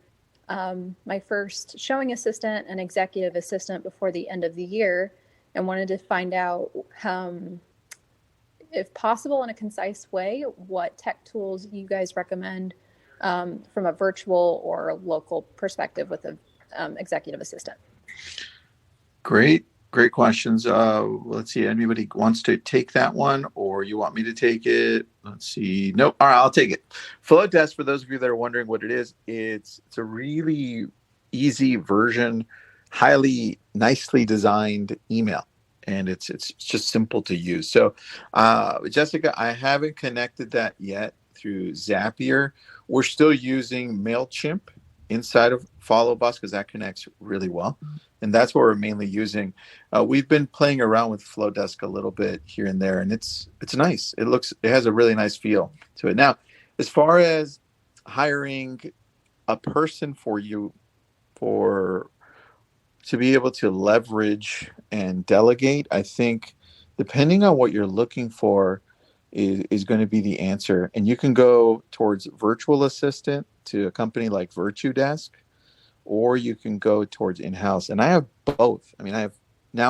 Speaker 11: my first showing assistant and executive assistant before the end of the year, and wanted to find out, if possible in a concise way, what tech tools you guys recommend from a virtual or local perspective with an executive assistant.
Speaker 3: Great questions. Let's see. Anybody wants to take that one, or you want me to take it? Let's see. Nope. All right, I'll take it. Flodesk, for those of you that are wondering what it is, it's a really easy version, nicely designed email, and it's just simple to use. So, Jessica, I haven't connected that yet through Zapier. We're still using MailChimp inside of Follow Boss because that connects really well. And that's what we're mainly using. We've been playing around with Flodesk a little bit here and there, and it's nice. It has a really nice feel to it. Now, as far as hiring a person for you to be able to leverage and delegate, I think depending on what you're looking for is going to be the answer. And you can go towards virtual assistant to a company like Virtudesk, or you can go towards in-house. And I have both. I mean, I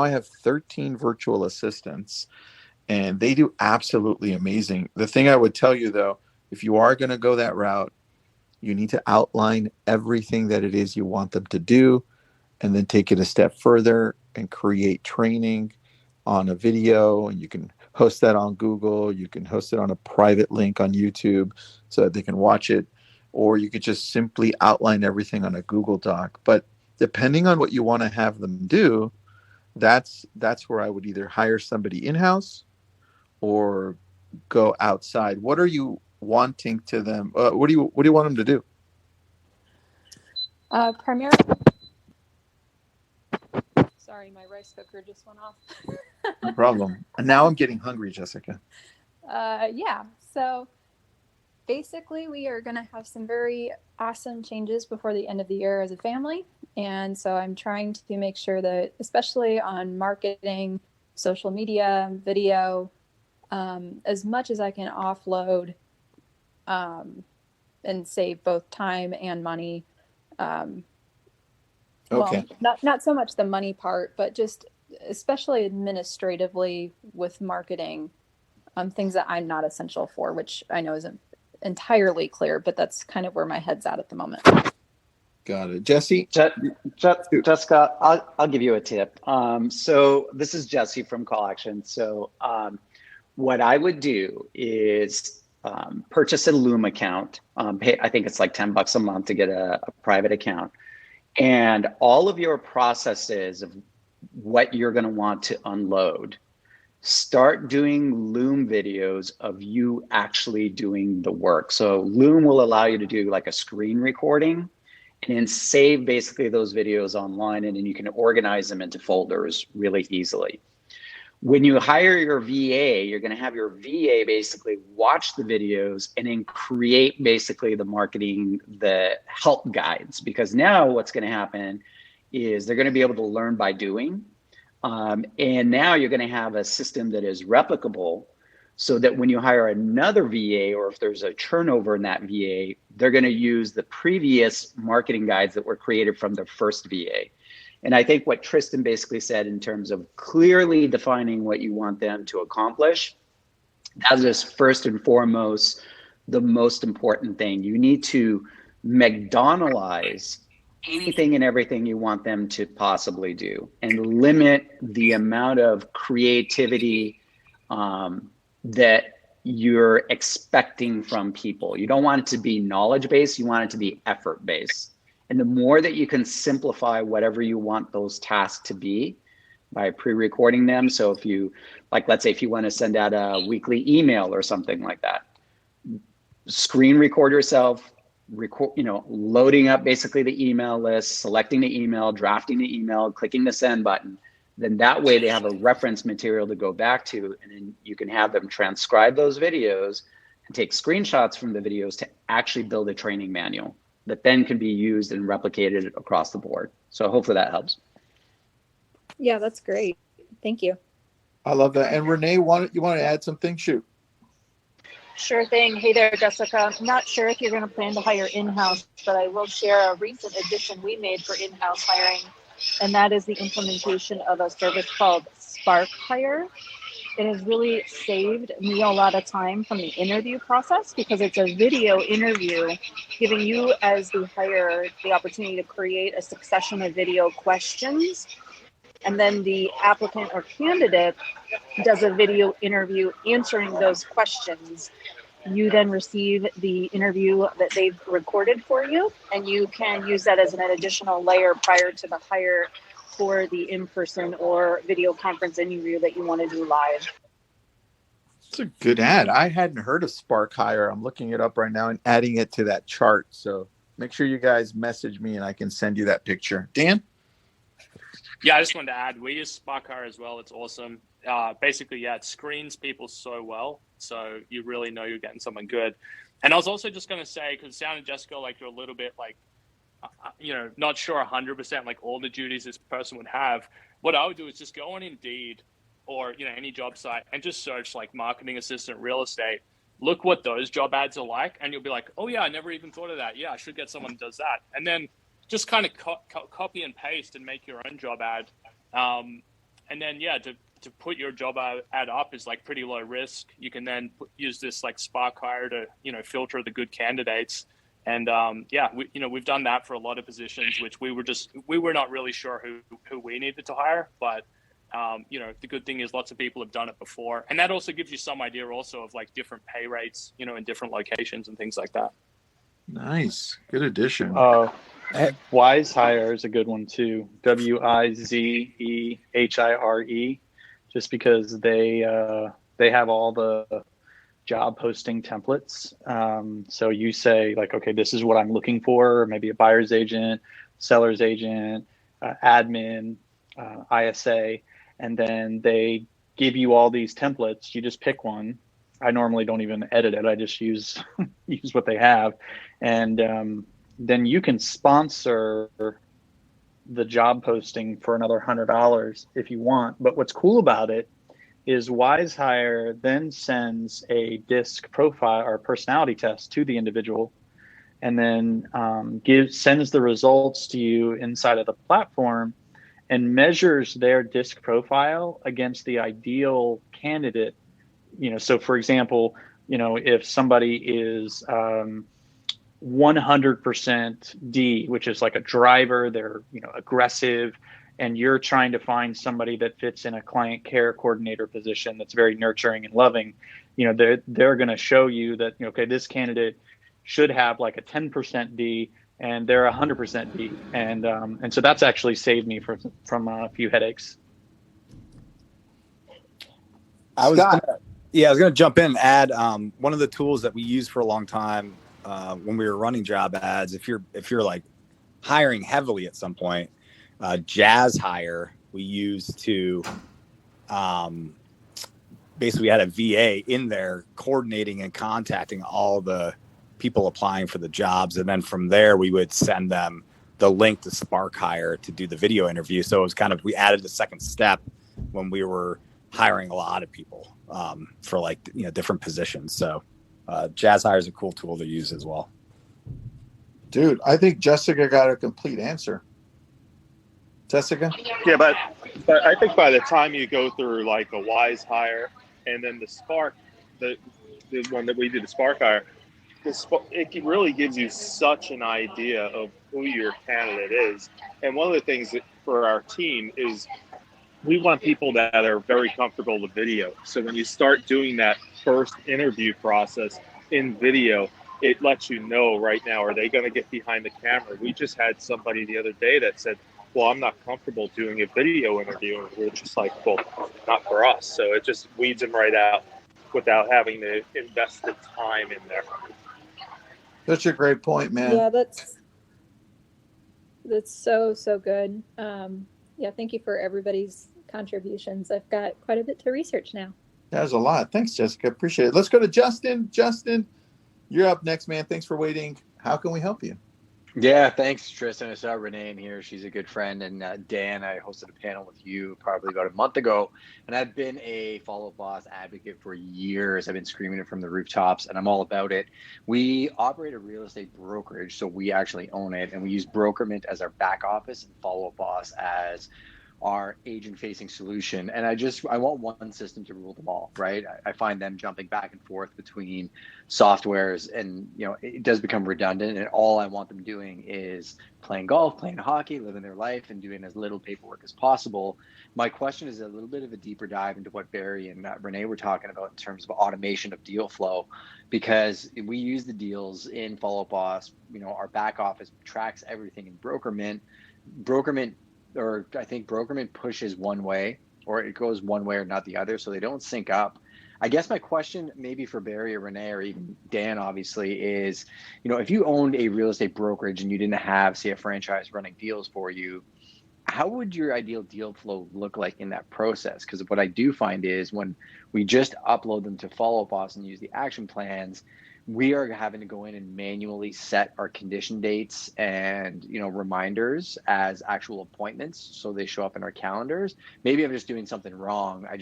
Speaker 3: have 13 virtual assistants, and they do absolutely amazing. The thing I would tell you, though, if you are going to go that route, you need to outline everything that it is you want them to do, and then take it a step further and create training on a video. And you can host that on Google. You can host it on a private link on YouTube so that they can watch it. Or you could just simply outline everything on a Google Doc. But depending on what you want to have them do, that's where I would either hire somebody in-house or go outside. What are you wanting to them? What do you want them to do?
Speaker 11: Primarily. Sorry, my rice cooker just went off.
Speaker 3: No problem. And now I'm getting hungry, Jessica.
Speaker 11: Yeah. So basically, we are going to have some very awesome changes before the end of the year as a family. And so I'm trying to make sure that, especially on marketing, social media, video, as much as I can offload and save both time and money.
Speaker 3: Okay.
Speaker 11: Well, not so much the money part, but just especially administratively with marketing, things that I'm not essential for, which I know isn't entirely clear, but that's kind of where my head's at the moment.
Speaker 3: Got it. Jesse?
Speaker 1: Jessica, I'll give you a tip. So this is Jesse from CallAction. So what I would do is purchase a Loom account. Pay, I think it's like $10 a month to get a private account. And all of your processes of what you're going to want to unload, start doing Loom videos of you actually doing the work. So Loom will allow you to do like a screen recording and then save basically those videos online, and then you can organize them into folders really easily. When you hire your VA, you're going to have your VA basically watch the videos and then create basically the marketing, the help guides. Because now what's going to happen is they're going to be able to learn by doing. And now you're going to have a system that is replicable, so that when you hire another VA, or if there's a turnover in that VA, they're going to use the previous marketing guides that were created from the first VA. And I think what Tristan basically said in terms of clearly defining what you want them to accomplish, that is first and foremost the most important thing. You need to McDonaldize anything and everything you want them to possibly do, and limit the amount of creativity that you're expecting from people. You don't want it to be knowledge-based, you want it to be effort-based. And the more that you can simplify whatever you want those tasks to be by pre-recording them. So if you, like, let's say if you want to send out a weekly email or something like that, screen record yourself, loading up basically the email list, selecting the email, drafting the email, clicking the send button. Then that way they have a reference material to go back to, and then you can have them transcribe those videos and take screenshots from the videos to actually build a training manual that then can be used and replicated across the board. So hopefully that helps.
Speaker 11: Yeah, that's great. Thank you.
Speaker 3: I love that. And Renee, you want to add something? Shoot.
Speaker 4: Sure thing. Hey there, Jessica. I'm not sure if you're going to plan to hire in-house, but I will share a recent addition we made for in-house hiring, and that is the implementation of a service called Sparkhire. It has really saved me a lot of time from the interview process, because it's a video interview giving you as the hirer the opportunity to create a succession of video questions. And then the applicant or candidate does a video interview answering those questions. You then receive the interview that they've recorded for you, and you can use that as an additional layer prior to the hire for the in-person or video conference interview that you want to do live.
Speaker 3: It's a good ad. I hadn't heard of Sparkhire. I'm looking it up right now and adding it to that chart. So make sure you guys message me and I can send you that picture. Dan?
Speaker 5: Yeah, I just wanted to add, we use Sparkhire as well. It's awesome. Basically, yeah, it screens people so well, so you really know you're getting someone good. And I was also just going to say, because it sounded, Jessica, like you're a little bit like, not sure 100% like all the duties this person would have. What I would do is just go on Indeed or any job site and just search like marketing assistant real estate. Look what those job ads are like, and you'll be like, oh yeah, I never even thought of that. Yeah, I should get someone who does that. And then just kind of copy and paste and make your own job ad. And then to put your job ad up is like pretty low risk. You can then use this like Sparkhire to filter the good candidates. And we've done that for a lot of positions, which we were not really sure who we needed to hire. But the good thing is lots of people have done it before, and that also gives you some idea also of like different pay rates, in different locations and things like that.
Speaker 3: Nice, good addition.
Speaker 6: WizeHire is a good one too. WIZEHIRE, just because they have all the job posting templates. So you say like, okay, this is what I'm looking for, maybe a buyer's agent, seller's agent, admin, ISA, and then they give you all these templates. You just pick one. I normally don't even edit it. I just use what they have. And then you can sponsor the job posting for another $100 if you want. But what's cool about it is WizeHire then sends a DISC profile or personality test to the individual, and then sends the results to you inside of the platform and measures their DISC profile against the ideal candidate. So for example, if somebody is 100% D, which is like a driver, they're aggressive, and you're trying to find somebody that fits in a client care coordinator position that's very nurturing and loving, they're going to show you that, okay, this candidate should have like a 10% D and they're 100% D. And so that's actually saved me from a few headaches.
Speaker 10: I was going to jump in and add one of the tools that we used for a long time when we were running job ads. If you're like hiring heavily at some point, JazzHire we use to basically we had a VA in there coordinating and contacting all the people applying for the jobs. And then from there, we would send them the link to Sparkhire to do the video interview. So it was kind of, we added the second step when we were hiring a lot of people for like, different positions. So Jazz Hire is a cool tool to use as well.
Speaker 3: Dude, I think Jessica got a complete answer. Jessica?
Speaker 2: Yeah, but I think by the time you go through like a Wise Hire and then the Spark, the one that we did, the Sparkhire, it really gives you such an idea of who your candidate is. And one of the things that for our team is we want people that are very comfortable with video. So when you start doing that first interview process in video, it lets you know right now, are they going to get behind the camera? We just had somebody the other day that said, well, I'm not comfortable doing a video interview. And we're just like, well, not for us. So it just weeds them right out without having to invest the time in there.
Speaker 3: Such a great point, man.
Speaker 11: Yeah, that's so good. Yeah, thank you for everybody's contributions. I've got quite a bit to research now.
Speaker 3: There's a lot. Thanks, Jessica. Appreciate it. Let's go to Justin. Justin, you're up next, man. Thanks for waiting. How can we help you?
Speaker 12: Yeah, thanks, Tristan. I saw Renee in here. She's a good friend. And Dan, I hosted a panel with you probably about a month ago. And I've been a Follow Up Boss advocate for years. I've been screaming it from the rooftops, and I'm all about it. We operate a real estate brokerage, so we actually own it. And we use Brokermint as our back office and Follow Up Boss as our agent-facing solution. And I want one system to rule them all, right? I find them jumping back and forth between softwares, and it does become redundant. And all I want them doing is playing golf, playing hockey, living their life, and doing as little paperwork as possible. My question is a little bit of a deeper dive into what Barry and Renee were talking about in terms of automation of deal flow, because we use the deals in Follow Up Boss. Our back office tracks everything in Brokermint. I think Brokermint pushes one way, or it goes one way or not the other, so they don't sync up. I guess my question maybe for Barry or Renee or even Dan, obviously, is, if you owned a real estate brokerage and you didn't have, say, a franchise running deals for you, how would your ideal deal flow look like in that process? Because what I do find is when we just upload them to Follow Up Boss and use the action plans, we are having to go in and manually set our condition dates and reminders as actual appointments, so they show up in our calendars. Maybe I'm just doing something wrong. I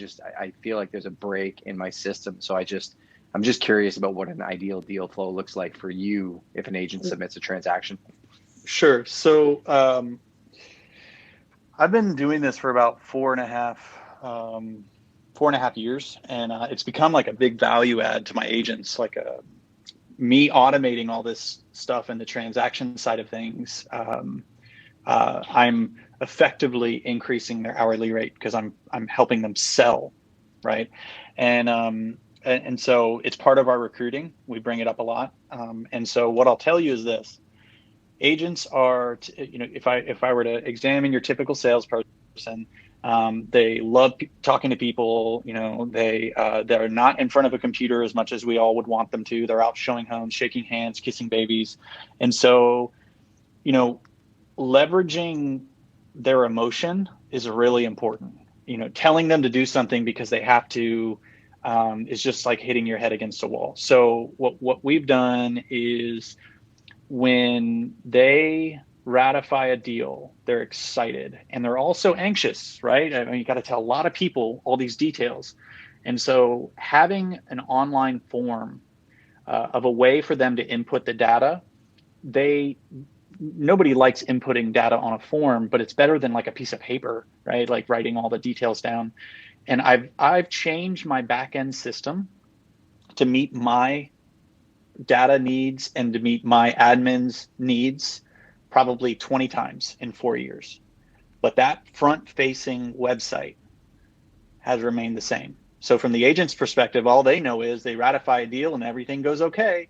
Speaker 12: feel like there's a break in my system. So I'm just curious about what an ideal deal flow looks like for you if an agent submits a transaction.
Speaker 6: Sure. So I've been doing this for about 4.5 years, and it's become like a big value add to my agents, like me automating all this stuff in the transaction side of things. I'm effectively increasing their hourly rate because I'm helping them sell, right? And so it's part of our recruiting. We bring it up a lot. And so what I'll tell you is this: agents are, if I were to examine your typical salesperson, they love talking to people. They're not in front of a computer as much as we all would want them to. They're out showing homes, shaking hands, kissing babies. And so, leveraging their emotion is really important. Telling them to do something because they have to is just like hitting your head against a wall. So what we've done is, when they ratify a deal, they're excited and they're also anxious, right? I mean, you got to tell a lot of people all these details. And so having an online form of a way for them to input the data, nobody likes inputting data on a form, but it's better than like a piece of paper, right? Like writing all the details down. And I've changed my back-end system to meet my data needs and to meet my admin's needs probably 20 times in 4 years. But that front-facing website has remained the same. So from the agent's perspective, all they know is they ratify a deal and everything goes okay.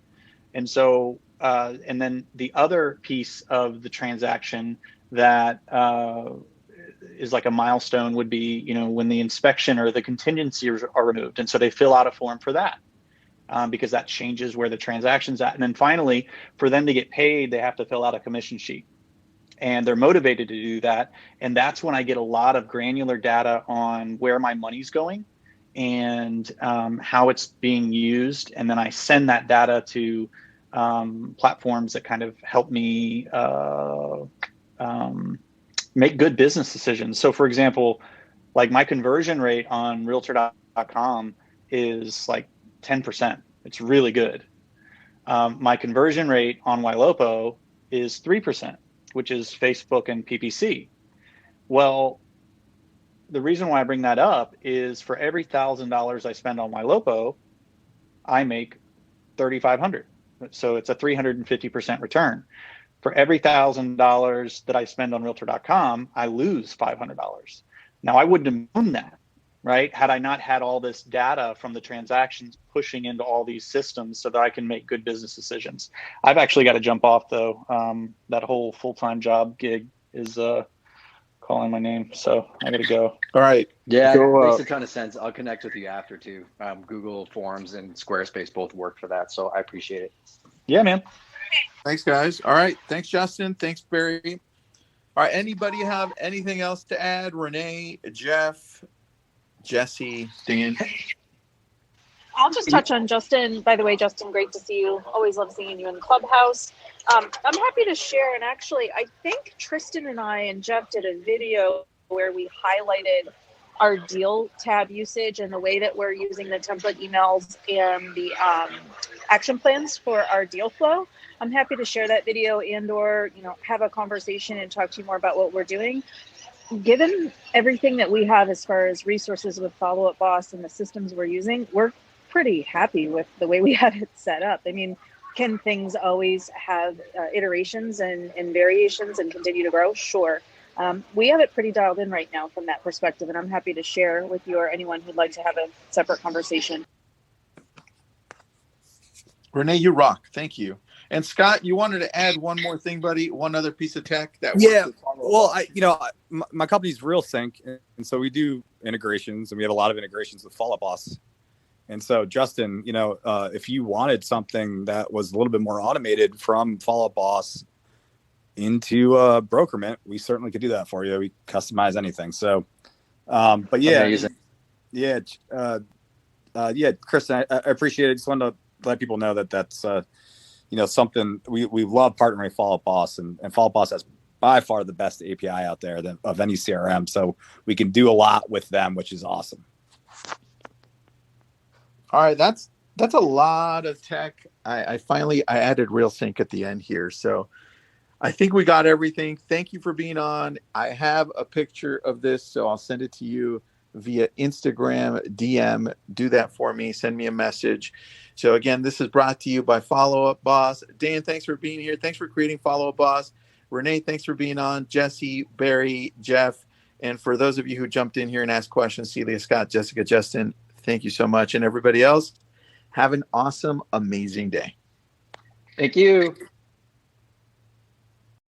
Speaker 6: And so, and then the other piece of the transaction that is like a milestone would be, when the inspection or the contingencies are removed. And so they fill out a form for that. Because that changes where the transaction's at. And then finally, for them to get paid, they have to fill out a commission sheet. and they're motivated to do that. And that's when I get a lot of granular data on where my money's going and how it's being used. And then I send that data to platforms that kind of help me make good business decisions. So for example, like my conversion rate on realtor.com is like 10%. It's really good. My conversion rate on Ylopo is 3%, which is Facebook and PPC. Well, the reason why I bring that up is for every $1,000 I spend on Ylopo, I make 3,500. So it's a 350% return. For every $1,000 that I spend on realtor.com, I lose $500. Now I wouldn't have known that, right? Had I not had all this data from the transactions pushing into all these systems so that I can make good business decisions. I've actually got to jump off though. That whole full-time job gig is calling my name, so I gotta go.
Speaker 3: All right.
Speaker 12: Yeah, it makes a ton of sense. I'll connect with you after too. Google Forms and Squarespace both work for that, so I appreciate it.
Speaker 6: Yeah, man.
Speaker 3: Thanks, guys. All right. Thanks, Justin. Thanks, Barry. All right. Anybody have anything else to add? Renee, Jeff, Jesse, Dan?
Speaker 4: I'll just touch on Justin. By the way, Justin, great to see you. Always love seeing you in Clubhouse. I'm happy to share. And actually, I think Tristan and I and Jeff did a video where we highlighted our deal tab usage and the way that we're using the template emails and the action plans for our deal flow. I'm happy to share that video and or, have a conversation and talk to you more about what we're doing. Given everything that we have as far as resources with Follow Up Boss and the systems we're using, we're pretty happy with the way we have it set up. I mean, can things always have iterations and variations and continue to grow? Sure. We have it pretty dialed in right now from that perspective, and I'm happy to share with you or anyone who'd like to have a separate conversation.
Speaker 3: Renee, you rock. Thank you. And Scott, you wanted to add one more thing, buddy? One other piece of tech that
Speaker 10: my company's Realsynch, and so we do integrations, and we have a lot of integrations with Follow Up Boss. And so, Justin, if you wanted something that was a little bit more automated from Follow Up Boss into Brokermint, we certainly could do that for you. We customize anything. So, but yeah,
Speaker 12: amazing.
Speaker 10: Kristen, I appreciate it. Just wanted to let people know that that's something we love partnering with Follow Up Boss, and Follow Up Boss has by far the best API out there of any CRM. So we can do a lot with them, which is awesome.
Speaker 3: All right, that's a lot of tech. I finally added Realsynch at the end here, so I think we got everything. Thank you for being on. I have a picture of this, so I'll send it to you via Instagram DM. Do that for me. Send me a message. So again, this is brought to you by Follow Up Boss. Dan, thanks for being here. Thanks for creating Follow Up Boss. Renee, thanks for being on. Jesse, Barry, Jeff, and for those of you who jumped in here and asked questions, Celia, Scott, Jessica, Justin, thank you so much. And everybody else, have an awesome, amazing day.
Speaker 1: Thank you.